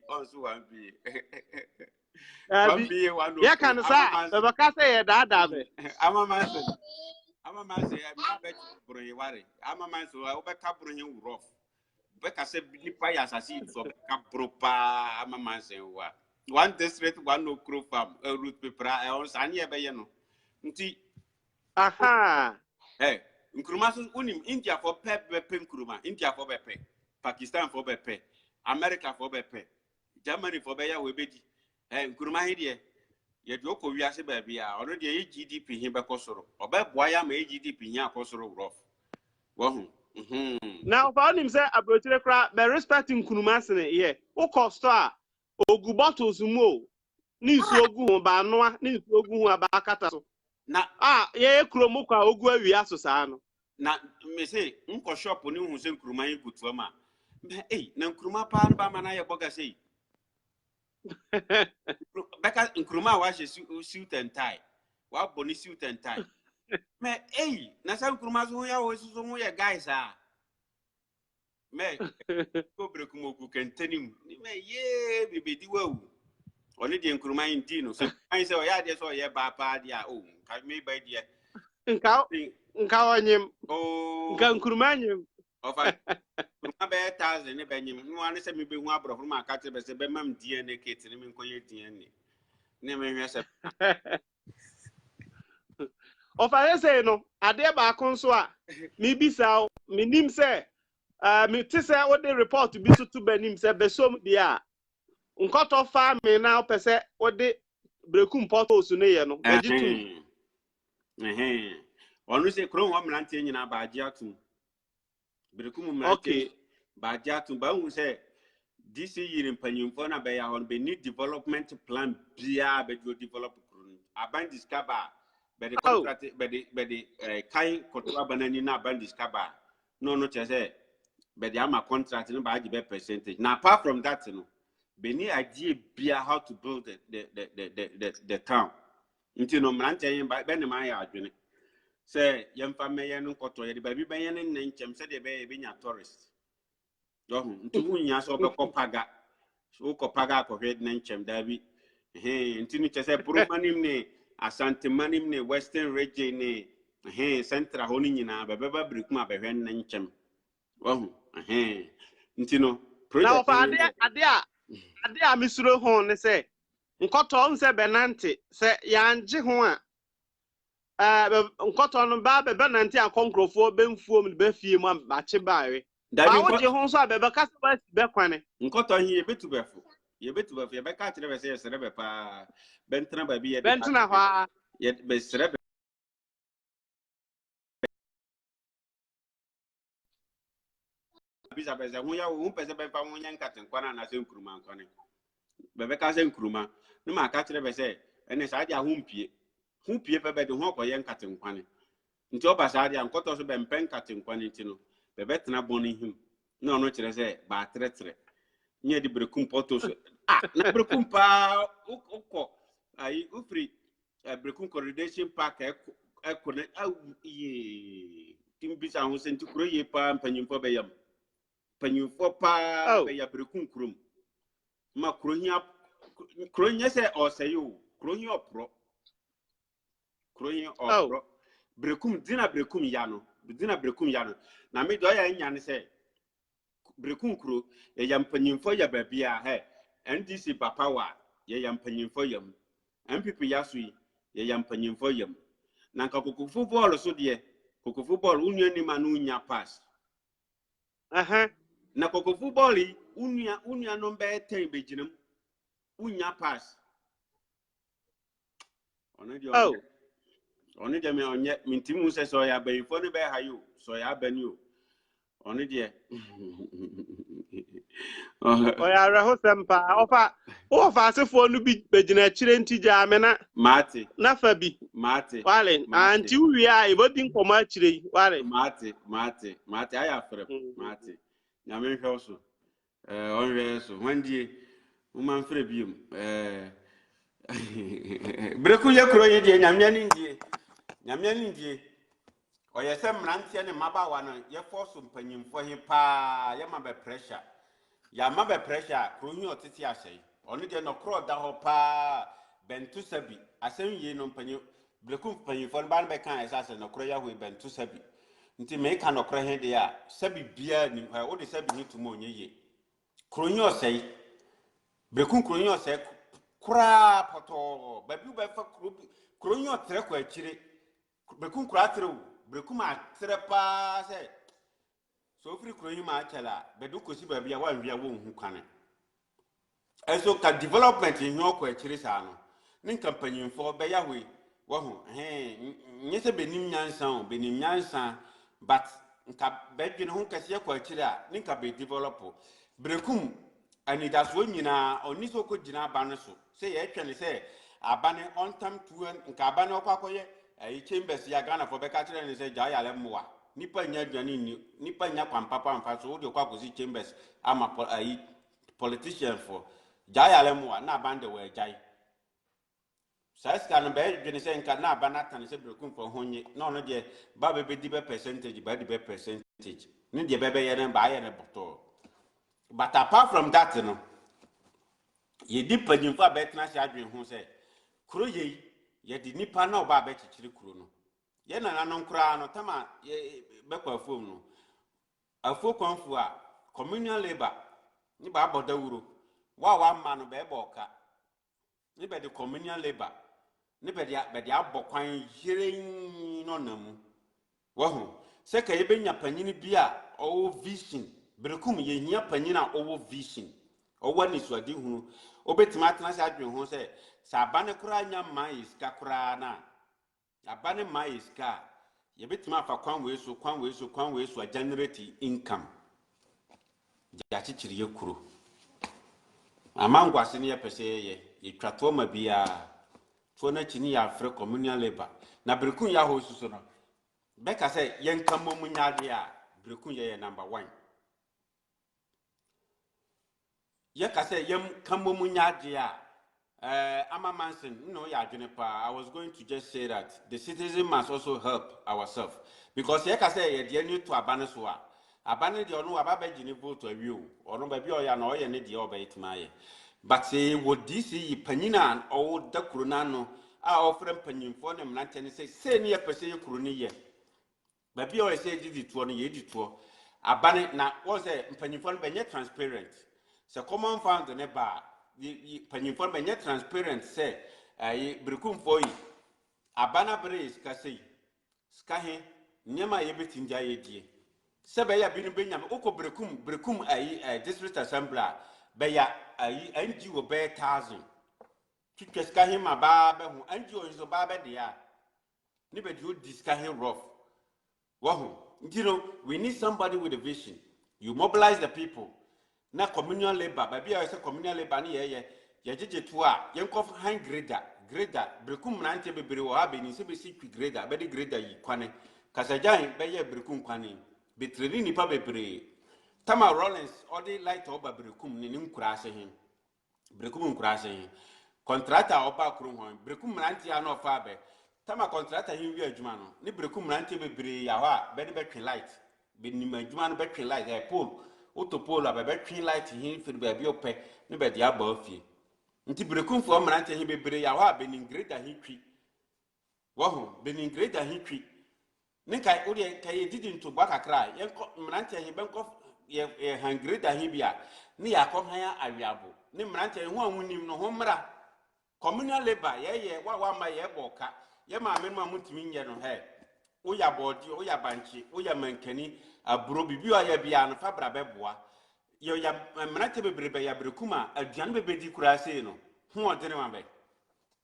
One be. One Yeah, can say the ka say that be. I'm a man say I bet worry. I'm a man so I over capturing him rough. Becca said nipa ya sasi so proper I'm a man say one district one no crow farm root paper I on sani ebe ye no. Nti Aha. Hey, Nkrumah so unim India for pep Nkrumah, India for bepe, Pakistan for bepe, America for bepe, Germany for beya webedi. Hey, Nkrumah here. Ye do ko wiase ba bia, already e GDP hin be kosoro. Oba boya ma GDP hin akosoro rough. Wo hu. Now for him say abrochire kra be respect Nkrumah sene ye. Wo cost a ogu bottles mu ni nsu ogu ho ba noa, ni nsu ogu ho aba akata so. Na ye kromo kwa ogu awi asosa no. Na me say nko shop ni hu se Nkrumah yin gutu ma. Na Nkrumah pa ba ma na ye boga sei. Beka Nkrumah wa je suit and tie. Wa boni suit and tie. Me na sa Nkrumah so ya wo so mo ye guys ah. Me ko breku mo ku kentenim. Ni me ye bibedi wa. Only the Nkrumah in Dino. So I say, oh, yeah, that's all, yeah, Papa, yeah, oh, can me by the Nkawanyem. Oh, Nkrumah. of a Nkrumah 1,000, and Benjamin. No one said me be one from my catcher, but say, Bemam DNA kits and him in DNA. Never has a. Of I say, no, I dare back on so. Maybe so, me nim say, me tisa what they report to be so to Benim say, Besom, dear. Nkoto fa me na opese ode brekum portals no ye no vegetum onu se kro ho mrante nyina ba agi atum brekum mrante ba agi atum ba hu se this year mpanyimfo na be ya hon be need development plan bia be do develop kru aban discover be the contract be the kai kotoa banani na aban discover no chese be the ama contract no ba agi be percentage na apart from that no Beni idea bia how to build the town. Nti no mrante yen ba be ne ma ya adwene. Say yemfa meye no koto ye de ba bi ben yen ne nchem se de be nya tourist. Do hu nti hunya so be kopaga. So kopaga ko hwe ne nchem da bi. Nti no chese promanim ne asante manim ne western region ne central ho ni nyina be ba brekum abehwe ne nchem. Do hu nti no project now ade a misuro ho ne se nkoto nse benante se yanje ho a nkoto no ba be benante akonkrofo benfuo mu be fie mu ache baawe ba wo je ho so abebe ka se ba be kwane nkoto hi ebetu befo ye be ka kire be se ye sere be pa bentena ba bi ye bentena ho ye be sere be bisa be se ho ya wo pese be fa ho nya nkaten kwana na se Nkrumah nkwane bebe ka se Nkrumah no ma ka kire be se ene sa dia humpie pe be de ho koye nkaten kwane nti oba sa dia nkoto so be mpen nkaten kwane nti no bebe tena boni him no no kire se ba tretre nye di brekum poto so na brekum pa ukko ai ufri brekum corridation park eko na ye timbisa ho se nti kuro ye pa mpanyimfo be yam panyimfo pa be ya brekum kurum ma kronya se oseyo kronya opro brekum dina brekum yano na me do ya nya ne se brekum kro e ya mpanyimfo ya babia NDC papa wa ye ya mpanyimfo yam MPP yasui ye ya mpanyimfo yam na nka kokofu ball so de kokofu ball unua ni ma no nya pass na kokofu ball unia no be 10 bejinam unya pass oni de me onye mintimu se so ya be fo no be hayo so ya bani o oni de ya reho sempa ofa asefo no bi bejina kire ntija amena mate na fa bi mate wale anti uwi a ibodi nkoma kire wale mate aya frem mate na me hwe so onwe so wandie woman frɛ biom breku ye kro ye die nyamya ni ndie Oye se mrantie ne mabawa no ye force mpanyimfo he pa ye ma be pressure. Ya ma be pressure kronyi otete ahye. Ono de no kro da ho pa bentu sabi. Asem ye no mpanyi brekum mpanyimfo no ba no be kan esase no kro ya ho bentu sabi. Nti me ka no kro he de a sabi bia ni wo de sabi ni tumo onye ye. Kronyi osei brekum kronyi osei kura poto babi be fa kronyi otre kwa akire brekum kura atre brekum atre pa se so free kronyi ma akela bedu kosi babi a wan wia wo hu kwane eso ka development in yo kwa akire sa no nin company fo be ya we wo hu nyese benim nyansa o benim nyansa but nka bedwe ho kase kwa akire a nin ka be develop brekum ani da so nyina oni so ko gina aba no so se ye twene se abane on time to nka abane okwakoye ayi chambers ya Ghana for beka kire ni se ja ya le mwa nipa nya aduane ni nipa nya kwampapa amfa so wo de kwakosi chambers ama ayi politician for ja ya le mwa na bande we jai saska no be dwene se nka na abana tan se brekum for honye na ono de ba be di be percentage ba di be percentage ni de be ye na ba ye na boto. But apart from that, ye di panyimfo abetna sha adwen ho se kuro ye di nipa na oba abechichiri kuro no ye na nanon kura no tama ye bekwa afom no afo kwanfo a communal labor ni ba bodawuro wa ma no be boka ni be di communal labor ni be di abokwan yiren no namu wo ho se ka ye benya panyini bia o vision brekum ye hia panyina owo vision owo ni so adi hunu obetima atena se adwen ho se sabane kura nya mais ka kura na abane mais ka ye betima afa kwan we so generate income ja chichiri ye kuro amangwase ne ye pese ye twato ma bia to na chini ya afre communal labor na brekum ya ho suso no beka se ye nkamo mu nyaade a brekum ye number 1 ye ka say yem kamomu nyaade a amamansen no ya adwene pa. I was going to just say that the citizen must also help ourselves because ye ka say ye de any to abane so a abane de ono ababa gine vote awie o ono ba bi o ya na o ye ne de o ba itima ye but say wo DC panyina o da kuruna no a ofrem panyimfo ne mnante ne say ne ye pese ye kuruni ye ba bi o say di to no ye di to abane na wo say panyimfo no benye transparent. So common found the neba panyimfo benye transparent say brekum for yi abana brace ka say ska he nyema ye betinja ye die se be ya binu benyam ukọ brekum district assembly be ya anji wo be 1000 twitwe ska he ma ba be hu anji o so ba be de ya ni be do diska he rough wo hu we need somebody with a vision. You mobilize the people. Na communal labor baby I say communal labor ni ye jeje to a yenkof hand grader brekum nante bebere wo ha be ni se be sikwi grader be de grader yi kwane kasajan be ye brekum kwane be treni nipa bebere tama Rollins all the light oba brekum ni nkura ase hin brekum nkura ase hin contractor oba kru hon brekum nante ya no fa be tama contractor hin wi adwuma no ni brekum nante bebere ya ho a be de betwe light be ni adwuma no betwe light pole Autopole abebe twin light hin firi ba bi ope ne be dia ba afie nti brekum fo mrante hin bebere ya wa beningreda hin twi wo ho beningreda hin twi ne kai odi kai didi nto gba kakra ye mrante hin benko ye hangreda hin bia ne yakọ han awiabo ne mrante hin ho anwunim no ho mra communal labor ye wa ma ye boka ye ma me ma mutimi nye no he oya bodi oya banchi oya mankani aburo bibi oya bia no fabra beboa yo ya mnate bebrebe ya brekuma aduan bebedi kura sei no ho odene ma be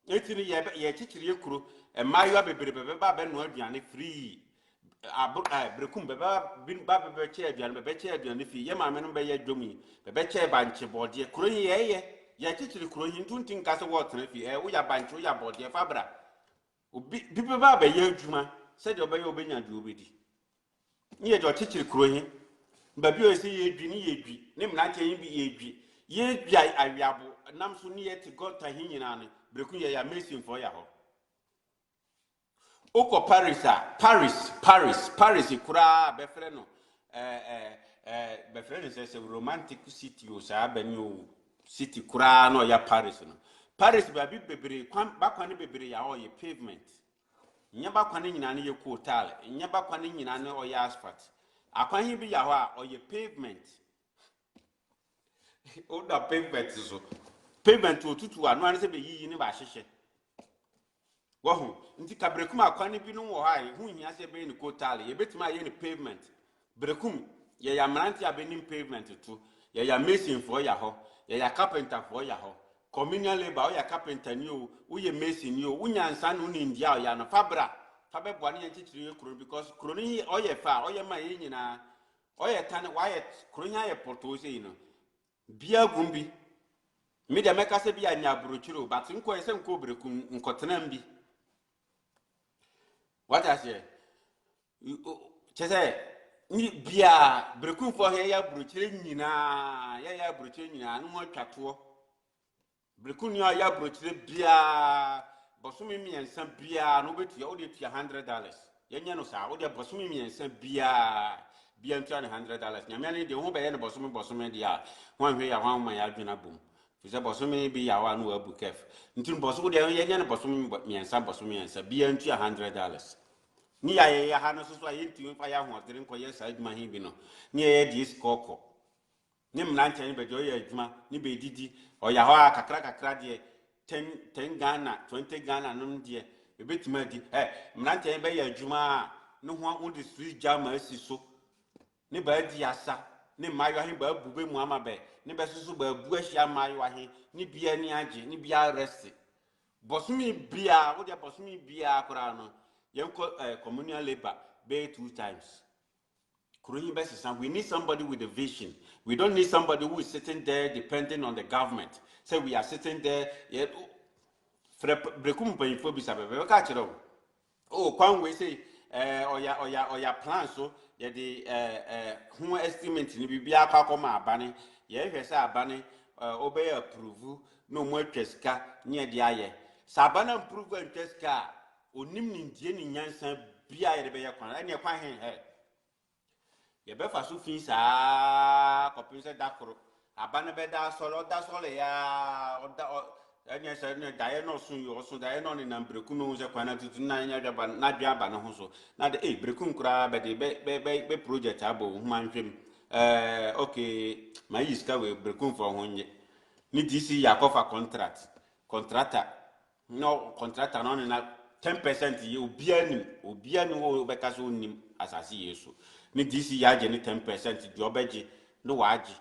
etini ye chichiri ekuro mayo bebrebe ba be no aduan free brekum beba bin ba bebe che aduan bebe che aduan fi ye ma me no be ye dwomi bebe che banchi bodi kuro ye chichiri kuro hin tuntin kase wotene fi oya banchi oya bodi fabra bibi ba be ye adwuma said your baby obenya du obedi ye do chichiri kuro hin babi o se ye dwi ni ye dwi ne mna che yin bi ye dwi awiabo nam so ni ye ti gota hin nyina ne breku ye ya mesin for ya ho Oko Paris kura befre no befre no say romantic city o sa bani o city kura no ya Paris no Paris ba bi bebre kwan ba kwan bebre ya o ye pavement nya ba kwan nyina ne ye hotel nya ba kwan nyina ne o ya asphalt akwan hi bi ya ho a o ye pavement o da pavement so pavement otutu anu an se be yi ne ba hyehye wohu nti ka brekum akwane bi no wo ha hu hia se be ni kotale ye betima ye ni pavement brekum ye ya mranti abenim pavement to ye ya mason for ya ho ye ya carpenter for ya ho communal labor o ya carpenter ni o ye mason ni o unya nsa no ni ndia o ya no fabra fabe boane ye chichiri ye kuro because kuro ni o ye fa o ye ma ye nyina o ye tane wa ye kuro nya ye porto se no bia gumbi me de meka se bia nya brochiro but nko ye se nko brekum nkotena mbi. What I say? Chese ni bia brekum for here ya brochire nyina ya brochire nyina no ho twato brekum ya brochire bia bosumi miensa bia no betu ya odi tua $100 yenya no sa odi bosumi miensa bia ntua $100 nyame ne de ho be ye no bosumi dia ho ahwe ya ho ma ya dwena bom fise bosumi bi ya wa no abu kef ntin bosu de yenya no bosumi miensa bia ntua $100 ni ya ha no so aye ntiwe fa ya ho dere nko ye sa adwuma hi bi no ni ye di skoko ni mnanche ni be jo ye adwuma ni be didi o ya ho kakra de 10 Ghana 20 Ghana no de e betima di mnanche be ye adwuma no ho odi street jam asi so ni ba di asa ni mayo hi ba bube mu amabe ni be susu ba bu ahia mayo hi ni bia ni age ni bia rest bosumi bia wo de bosumi bia kora no communal labor pay 2 times. We need somebody with a vision. We don't need somebody who is sitting there depending on the government. So we are sitting there. Oh, kwan we say oya plan so ye the who estimate ni bibia akoma abane ye hwese abane obey approve no mo atweska ne de aye sabana approve atweska onim ni ndie ni nyansa bia ye be ye kwan ene kwan he ye be fa so fin sa kopinse dakoro abane be da solo ya oda enya se ne dae no so yo so dae no ni na breku no se kwan na tutu na nya dwa na dwa ba no ho so na de breku nkura be de be project abo huma nhwem okay my iska we breku for ho nye ni DC ya kofa contractor no contractor no na 10% ye obia ni wo be ka so nim asasi yeso ni DC ya je ni 10% di obeje no waji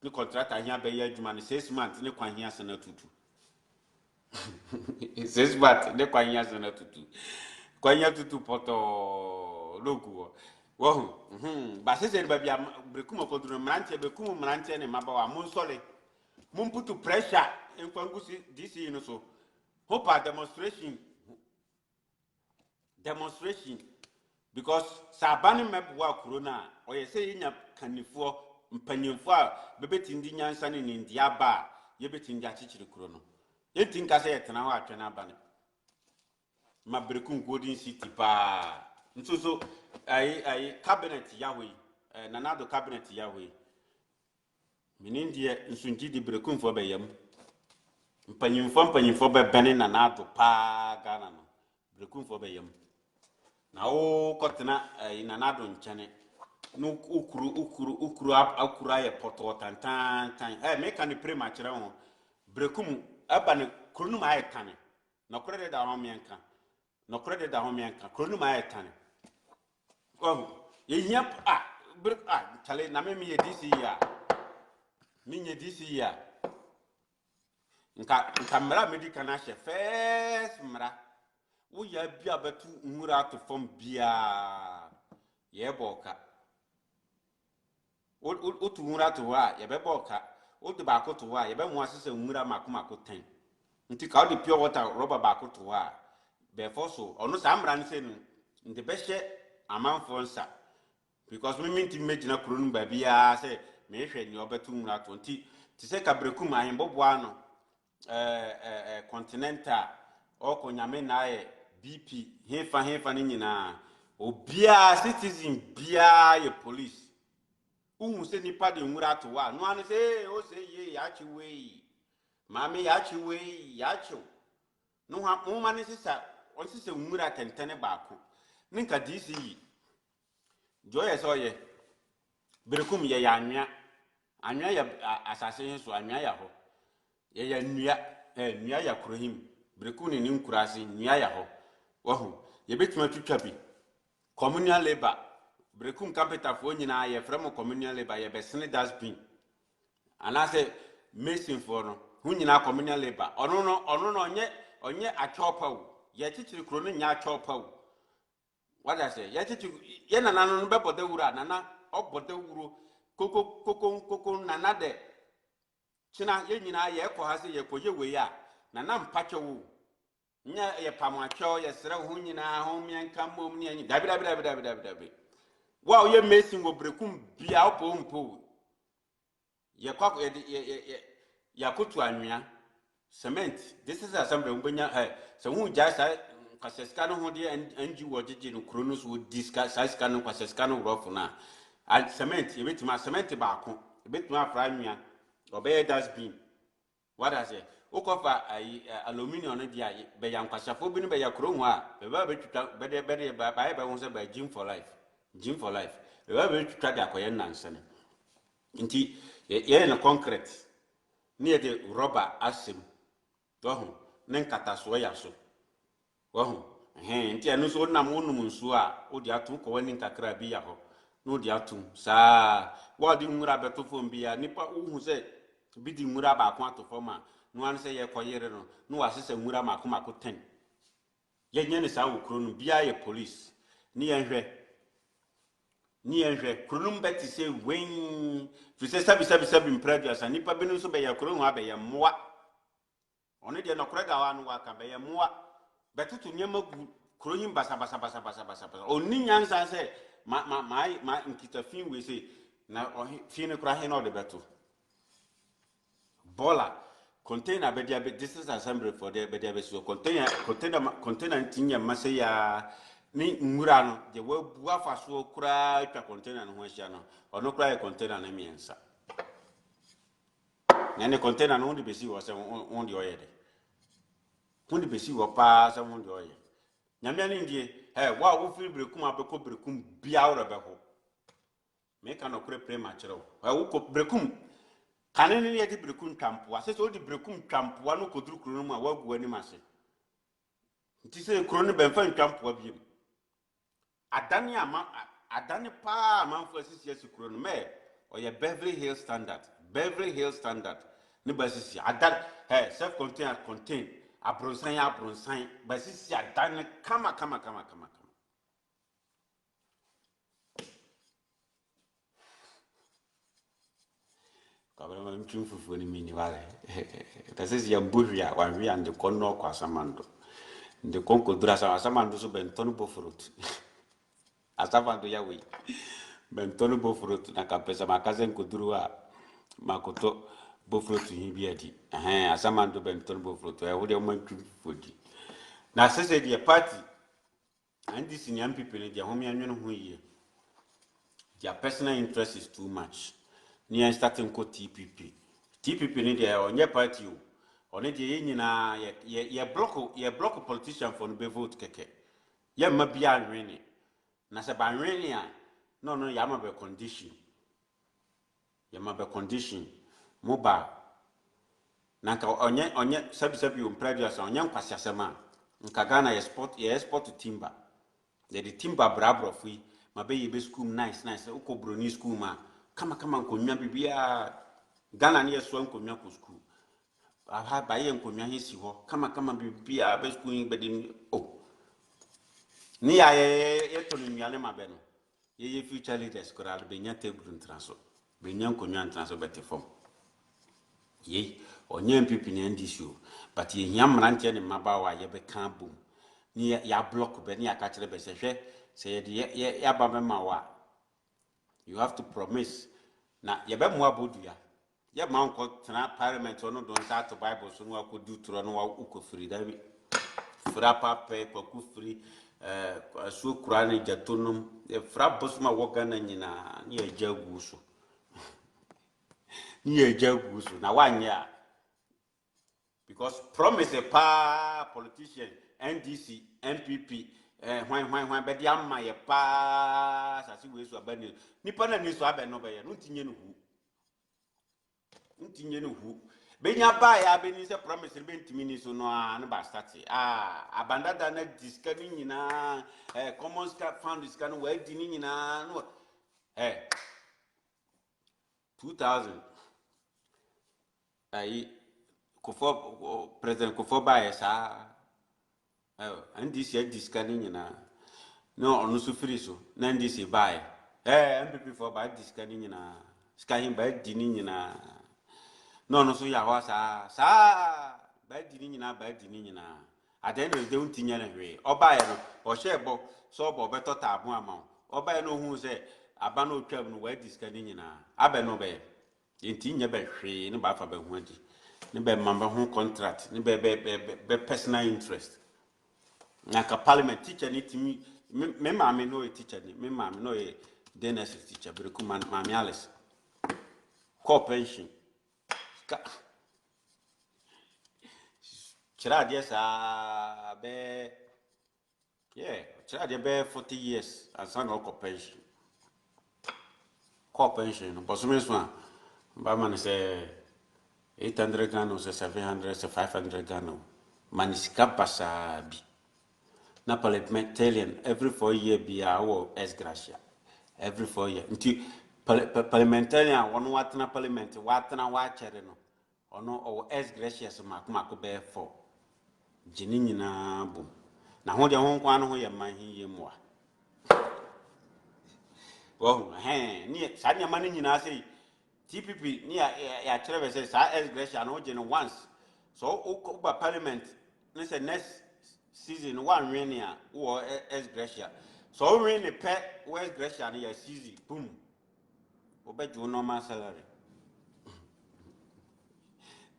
ni contractor hia be ya adwuma ni 6 months ni kwan hia sana tutu 6 months ni kwan hia sana tutu kwanya tutu poto logu wo ba se ba bia brekum okoduru mranche bekum mranche ne mabawa mun sole mun putu pressure en kwangusi DC no so hope a demonstration because sabani mebwa corona o ye say nya kanifo mpanyimfo a bebetindi nyansa ne ndia ba ye betindi achichiri corona yenti nka say etena ho atwe na abane mabreku golden city pa nso ai cabinet yawe nanado cabinet yawe minindie nsunji di breku mfo be yam mpanyimfo be bene nanado pa Ghana no breku mfo be yam na o kotena nanado nchene no ukuru aye poto tantan meka ni premature ho brekum abane kronu ma ayetane na krede da ho mienka kronu ma ayetane ye hia tale na me ye DC ya minye DC ya nka mra medical na chef first mra wo ya bia betu nwura to fom bia ye boka o tu nwura to wa ye be boka o de ba ko to wa ye be mu asese nwura makomako 10 nti ka o de pure water rubber ba ko to wa be forso onu sa mra nse nu nde be hye amanfo nsa because me minti medina kurunu ba bia se me hwe ni obetu nwura to nti ti se ka brekum ahembo boa no continental o ko nyame na ye BP hefa ni nyina obia citizen bia ye police uhu se nipa de nwura to wa no ane se o se ye ya chi we mame ya chi we ya chi no ha mo mane sisa on sisa nwura tentene baako ninka DC joye so ye berekum ye ya anwa ya asase so anwa ya ho ye ya nua ya kurohim berekum ni nkurase nua ya ho wahu ye betuma twitwa bi communal labor berekum capital fo nyina ye frem communal labor ye besene dustbin anase mason for no hu nyina communal labor ono no onye achopa wo ye chichiri kro no nya achopa wo what I say ye chichiri ye nana no be boda wura nana oboda wuro koko nana de china ye nyina ye ko ha se ye ko ye we ya nana mpacho wo nya ye pamacho ye sere hu nyina ho mienka mom ne anyi dabi wow ye mason wo berekum bia opompo ye kwa ye kotu anwea cement this is assembly umbenya so hu jasa kwaseska no ho de anji wo jeje no kronos wo discuss saska no kwaseska no rofu na cement ye betima cement baako ye betima afra anwea obey dustbin what I say okofa aluminium no dia be yankwasafo bi no be yakro hu a be ba betwita be ba hu se ba gym for life be ba betwita de akoye nansane nti ye na concrete ni de rubber asem wohu ne nkata so ya so wohu nti anu so na mo num nsu a odi ato ko wani nkakra bi ya ho no odi ato saa wo di nwura beto fom bi ya nipa uhu se bi di nwura ba ko ato fom a no an se ye koyere no wasese nwura mako 10 ye nye ne saa wokro no bia ye police ni enhwe kronum beti se wen fi se sabi impredia sa nipa binu so be ye kro hu abe moa oni de no kreda wa no aka be ye moa betutu nyema gu krohim basa oni nyansa se ma nkita fin we se na fin ne kra he no de betu bola container be dia be this is assembly for the be dia be so container ntinya mase ya ni nwura no de wa bua faso kura twa container no ho ahia no ono kura e container na miensa na ne container no de besi wo se on de oyede on de besi wo pa se on de oye nyamia ni ndie wa wo firi berekum abeko berekum bia wo be ho me ka no kure premature wo ko berekum kanene ne yedi berekum twampoa se so di berekum twampoa no koduru kuro no ma wagu ani mase nti se kuro no be mfa twampoa biem adane pa manfo asisi asikuro no me oye Beverly Hills standard ne basisi adan self contain abronsan basisi adane kama kabra mchumfufu ni mini wale basisi ya mbuhia wanwi ande konno kwa samando nde konko dura samando so bentonu bofrut asafando yawe bentonu bofrut na kapesa makazen kudurua makoto bofrut hibiadi asamando bentonu bofrut ya wode mantu fodi na sese dia party andi sinyam people dia homi anwene ho yie their personal interest is too much ni starting ko TPP ni dia onye party o one dia nyina ye block politician for no be vote keke ye mabia anwene na se ba anwene a no ya ma be condition moba nanka onye sabi o previous onye nkwasi asema nka Ghana ye export timber the timber brabro fui mabe ye be school nice uko broni school ma kama nkonwa bibia Ghana ne yeso nkonwa ko school aha ba ye nkonwa hisi ho kama bibia be school be din ni ya ye to ni miale mabe no ye future leaders koral be nya table ntraso be nya nkonwa ntraso bete form ye onye MPP ni NDC but ye nya mrantie ni mabawa ye be kan bom ni ya block be ni aka kire be se hwe se ye ya ba ma wa you have to promise na ye be mo abodu ya ye ma nko tena parliament ono don start bible so no akodu tro no wa ukofiri da bi frapa pe kwaku free so kura ne jatonum e fra bosuma woga na nyina ne ajagu so ne ajagu so na wanya because promise a pa politician NDC NPP when be dia ma ye pa sasi we so abani nipa na ni so abe no be ye no tinye no hu benya ba ya be ni se promise be ntimi ni so no na ba start abanda da na discuss ni nyina common fund discuss no we di ni nyina no 2000 President Kofo ba ya sa NDC discuss ni nyina no onu so free so na NDC ba MPP for ba discuss ni nyina ska him ba di ni nyina no so ya ho sa ba di ni nyina at the end of the day untinya na hwe oba ye no o shebo so obo beto tabu ama oba ye no hu se aba no twam no wa discuss ni nyina abe no be ntinya be hwe ne ba fa be hu adi ne be mamba hu contract ne be personal interest na ka parliament teacher ni timi me ma me no teacher ni me ma me no e DNS teacher be ku ma me Alice co pension Chiradi sa be chiradi be 40 years and son of pension co pension but so means one ba man say 800 Ghana say 700 say 500 Ghana manisika basa bi na parliamentarian every 4 years be our ex gratia every 4 years nti parliamentarian one watna parliament watna wa chere no ono o ex gratia so makoma be 4 jini nyina bom na ho de ho nkwa no ho ye man hiye moa ni sa nya man nyina sei TPP ni ya chere say sa ex gratia no je no once so o ba parliament ni say next season one win ya wo ex gratia so win the pet ex gratia ni ya season boom obeju normal salary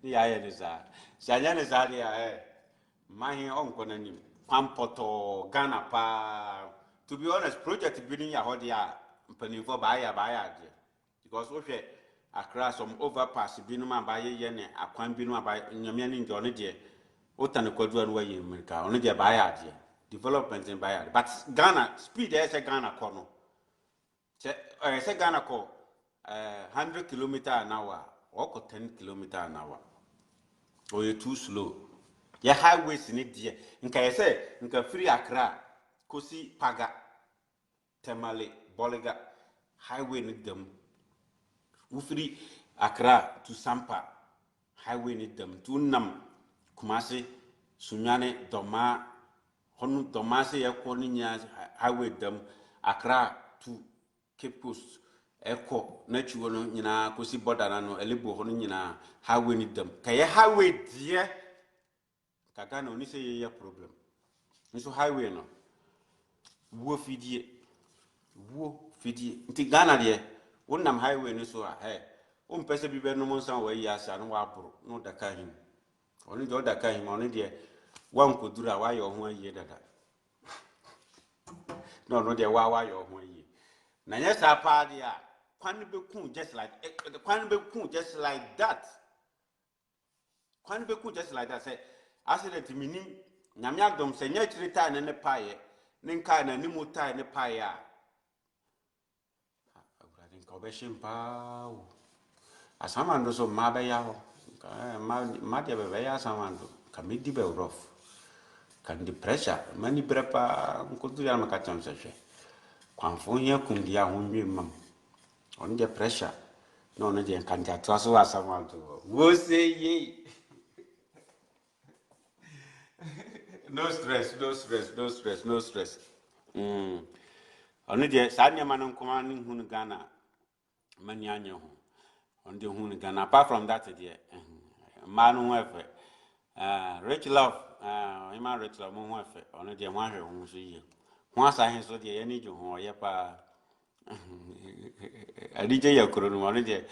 ni ya ye za anya ne za dia mahi onko na nim pampoto Ghana pa to be honest project building ya ho dia mpanifo ba ya de because we hwe Accra some overpass binu ma ba ye ne akwan binu ba nyamia ni njo ne de otane kwadu anu wa ye America onu de ba ya de development in ba ya but Ghana speed e se Ghana ko no se Ghana ko 100 km an hour or 10 km an hour or you too slow ya highways ni de nka ye se nka free Accra kosi Paga Temale Boliga highway ni dem ufiri Accra to Sampa highway ni dem to nam Kumasi Sunyane Doma honu Domase ya ko ni nya highway dem Accra to Cape Coast eko na chiwo no nyina kosi border na no elebo honu nyina highway ni dem kaye highway die kaka no ni say ya problem nso highway no wo fidie nti Ghana de wonnam highway no so o mpese bi be no mo san wa yi asa no wa boro no daka him oni do daka him oni de wan kodura wa yo ho aye dada no de wa yo ho aye na nya sa pa dia kwan be ku just like that say accident minim nyamya dom se nya chirita na ne paye ne nka na ni motai ne paye a agradin ka be shimpa asamando so mabe ya ho ma de be ya asamando kamidi be rough kan di pressure mani brepa nkudu ya makacham sehwe kwanfo hia kundia ho nwemam on the pressure no no de kan ja to so asamando wo say ye no stress on the sanya manon kuma ni hunu Ghana mani anya ho on the hunu Ghana apart from that there manu wefe rich love ima rich love mo wefe on the one ho so ye ho asa hen so de ye ni jo ho ye pa adije ya kuro no on the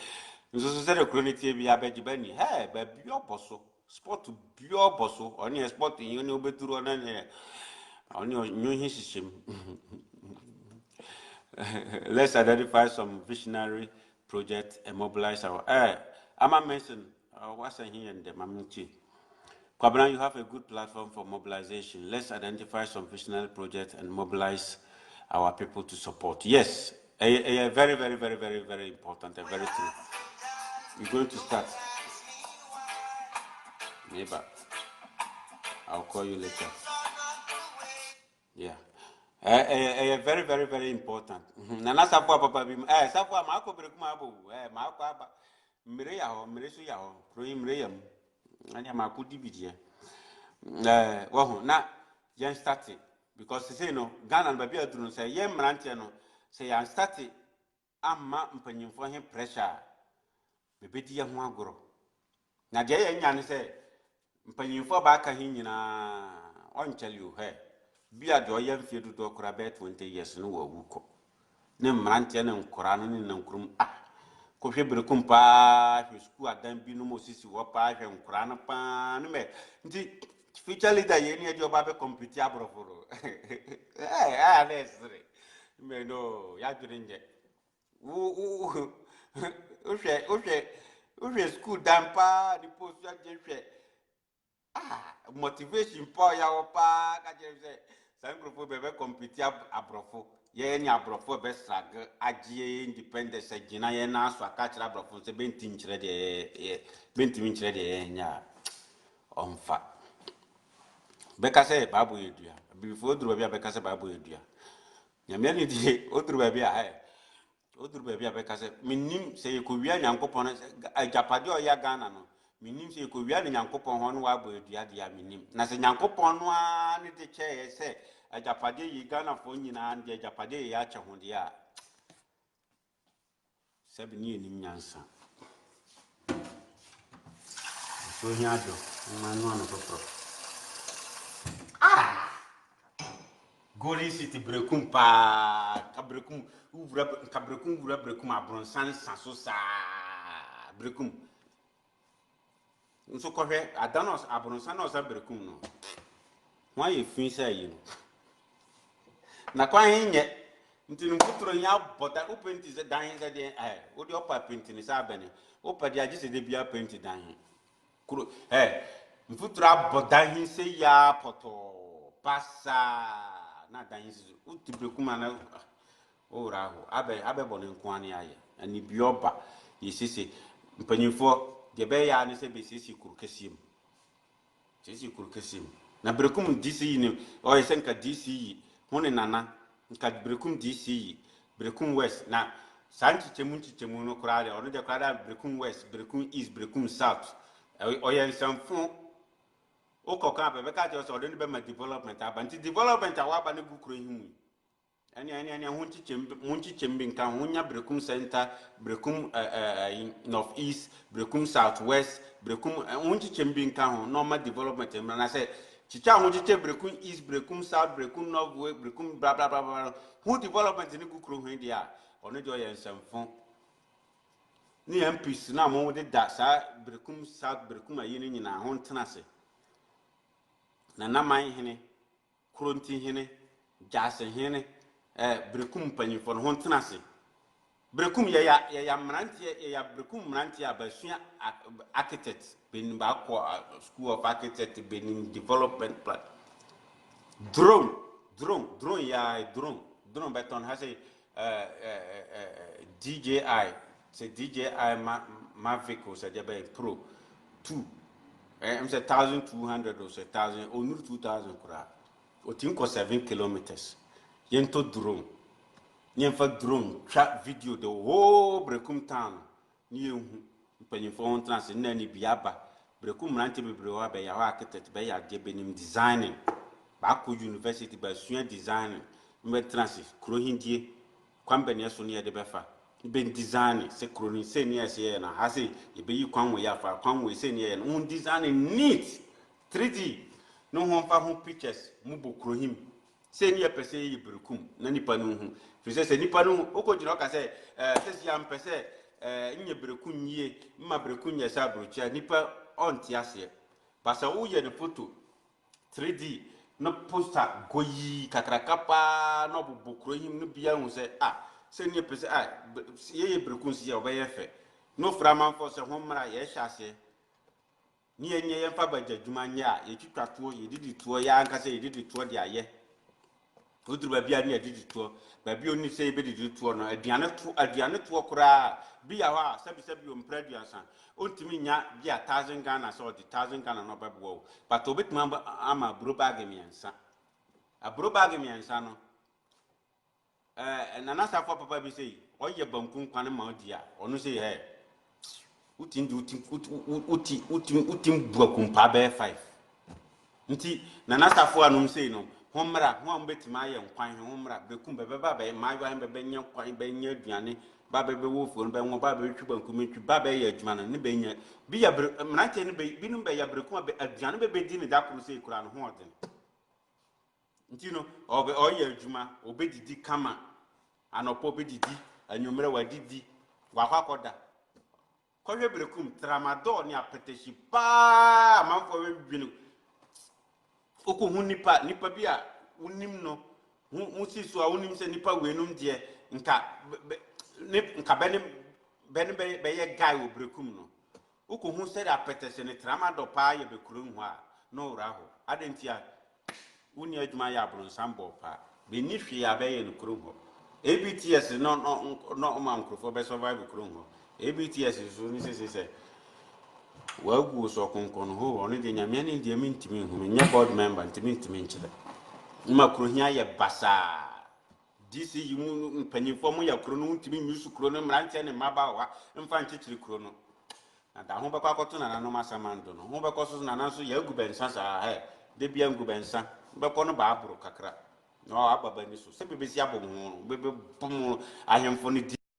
nso so se de kuro ni tie bi abeji bani ba bi oboso sport bio boso oni sport yin ni obeturu na ne oni nyohin system. Let's identify some visionary projects and mobilize our I'ma mention what's here and the maminchi. Kwabena, you have a good platform for mobilization. Let's identify some visionary projects and mobilize our people to support. Yes, very, very, very, very, very important and very true. We're going to start. Maybe I'll call you later. Yeah. Very, very, very important. Nana sapwa papa bim. Sapwa mako berekuma abo. Mako aba. Mire ya ho, mire su ya ho. Proyi mire yam. Anya mako dibidie. Well, na yen started because say no Ghana baby aduru say yen mrantie no say yan started amma mpanyimfo he pressure bebedi ye ho agoro na de ye nya ne say mpanyimfo ba ka he nyina oncheli o he bia de oye mfie dudo kora be 20 years no wa wuko ne mrantie ne nkora no ne nankurum ko hwe berekum pa hwe school adan bi no mo sisi wo pa hwe nkora no pa ne me nti future leader yeni ejo ba be compete abroforo necessary me no ya jurinje o school dampa the post ya je motivation pa ya wo pa ka je se san grofo be compete abrofo yeni abrofo be strag agie independence agina ye na so aka kira abrofo se benti nkyere de nya onfa beka say babu edua before oduru bia beka say babu edua nyame ni die oduru bia oduru bia beka say minim say ekowia nyankopon ajapade o ya Ghana no minim say ekowia nyankopon ho no wa bo edua dia minim na say nyankopon no a ne de che say ajapade yi Ghana fo nyina de ajapade ya che ho dia sabi ni enim nyansa so nyado manu ano popro Goli City brekum pa kabrekum uvura brekum abronsan sanso sa brekum nso kohwe adanos abronsan no sa brekum no wa ye fin sa yi no na kwa hinye ntinu kuturo nya bota openti ze dan ze de odi opa penti ni sa bene opa dia gise de bia penti dan kuro mfuturo aboda hin se ya poto passa na danyizu utibrekuma na oraho abe bone nkwani aye ani bioba yesese mpanyimfo de be ya ne se be sisi kurukesim na brekum DC ni o yesenka DC hone nana nka brekum DC brekum west na sanchi chemu no krade ono de krade brekum west brekum east brekum south o yensamfo okoka be ka je so de be ma development abanti development awaba ne gukuro himu ani hunchi chembi nka hunya brekum center brekum north east brekum south west brekum hunchi chembi nka ho normal development na say chicha hunchi che brekum east brekum south brekum north west brekum bla bla bla hu development ne gukuro hu dia ono jo ye nsamfo ni MPs na mo de da sa brekum south brekum ayini nyina ho ntenase na naman hene kronti hene jase hene brekum panyifo ho ntenase brekum ya mrantie ya brekum mrantie abasua architect benin ba ko school of architect benin development plan drone beton has a DJI c'est DJI Mavic ou c'est des Pro 2 I'm say 1,200 or 1,000 or 2,000 kura. O tinko 7 kilometers. Yento drone. Yenfa drone track video the whole Brekum town. Ni mpanyimfo on trans na ni biaba. Brekum rante bebrewa be ya architect be ya de benim designing. Ba ko university ba sua designing. Me trans kro hindie. Kwambe ne so ne de befa. Ben design se kroni se ni ase na hase e be yi kwanwe ya fa kwanwe se ni na un design neat 3D no ho fa ho pictures mu bo krohim se ni pese yi brekum na nipa no hu fi se nipa no okojira ka se se ya mpese nye brekum yie ma brekum ya sa brochia nipa onti ase Pasa uye ne photo 3D no poster goyi kakrakapa no bobokro him no bia hu se se ne pese ye brekun si ya obeye fe no framan fo se homra ye hyase ni enye ye fa baja djuma nya ye twitwa to ye didi to ya anka se ye didi to de aye oduru ba bia ne ye didi to ba bia oni se ye be didi to no aduane to kura bia wa sabi o mpra aduansa ontimi nya bia 1000 Ghana so di 1000 Ghana no bebo but obetuma ama bro bag miensa abro bag miensa no nana safo papa bi sei oye bankun kwan ma odia onu sei he utim buakum pa be 5 nti nana safo anum sei no homra ho ambetima aye nkwan homra bekum bebe ba be mawa bebe nya nkwan be nya aduane ba bebe wo fo be ngo ba be twu bankum twu ba be ye adwuma no ne be nya bi ya mrante ne be binum be ya brekum be aduane bebe di ne da kuru sei kura no ho odin nti no oye adwuma obedidi kama anopo bedidi anwumre wadidi wakwakoda kwahwe brekum tramadol ni apeteshi pa amanfo we bibinu oko hu nipa bi a unim no hu siso a unim se nipa we num de nka be ye guy wo brekum no oko hu se apeteshi ni tramadol pa ye be kuru hu a no raho adentia uni adwuma ya abron sambo pa be ni hwe ya be ye no kuru hu ABTS no man microphone be survive kuru hu ABTS so ni se wagu so konkon ho oni de nyame ne de mintimi hu nya board member ntimi nchire ma kuro hia ye basa DC yimu mpanyifo mu ya kuro no ntimi nyusu kuro no mrante ne mabawa mfa nchichiri kuro no na da ho bekwa koto na no masamando no ho bekoso na nanso ya gu bensa sa de bia ngu bensa beko no ba aburo kakra no ababa ni so se bebesi abom ho bebe bom ahemfo ne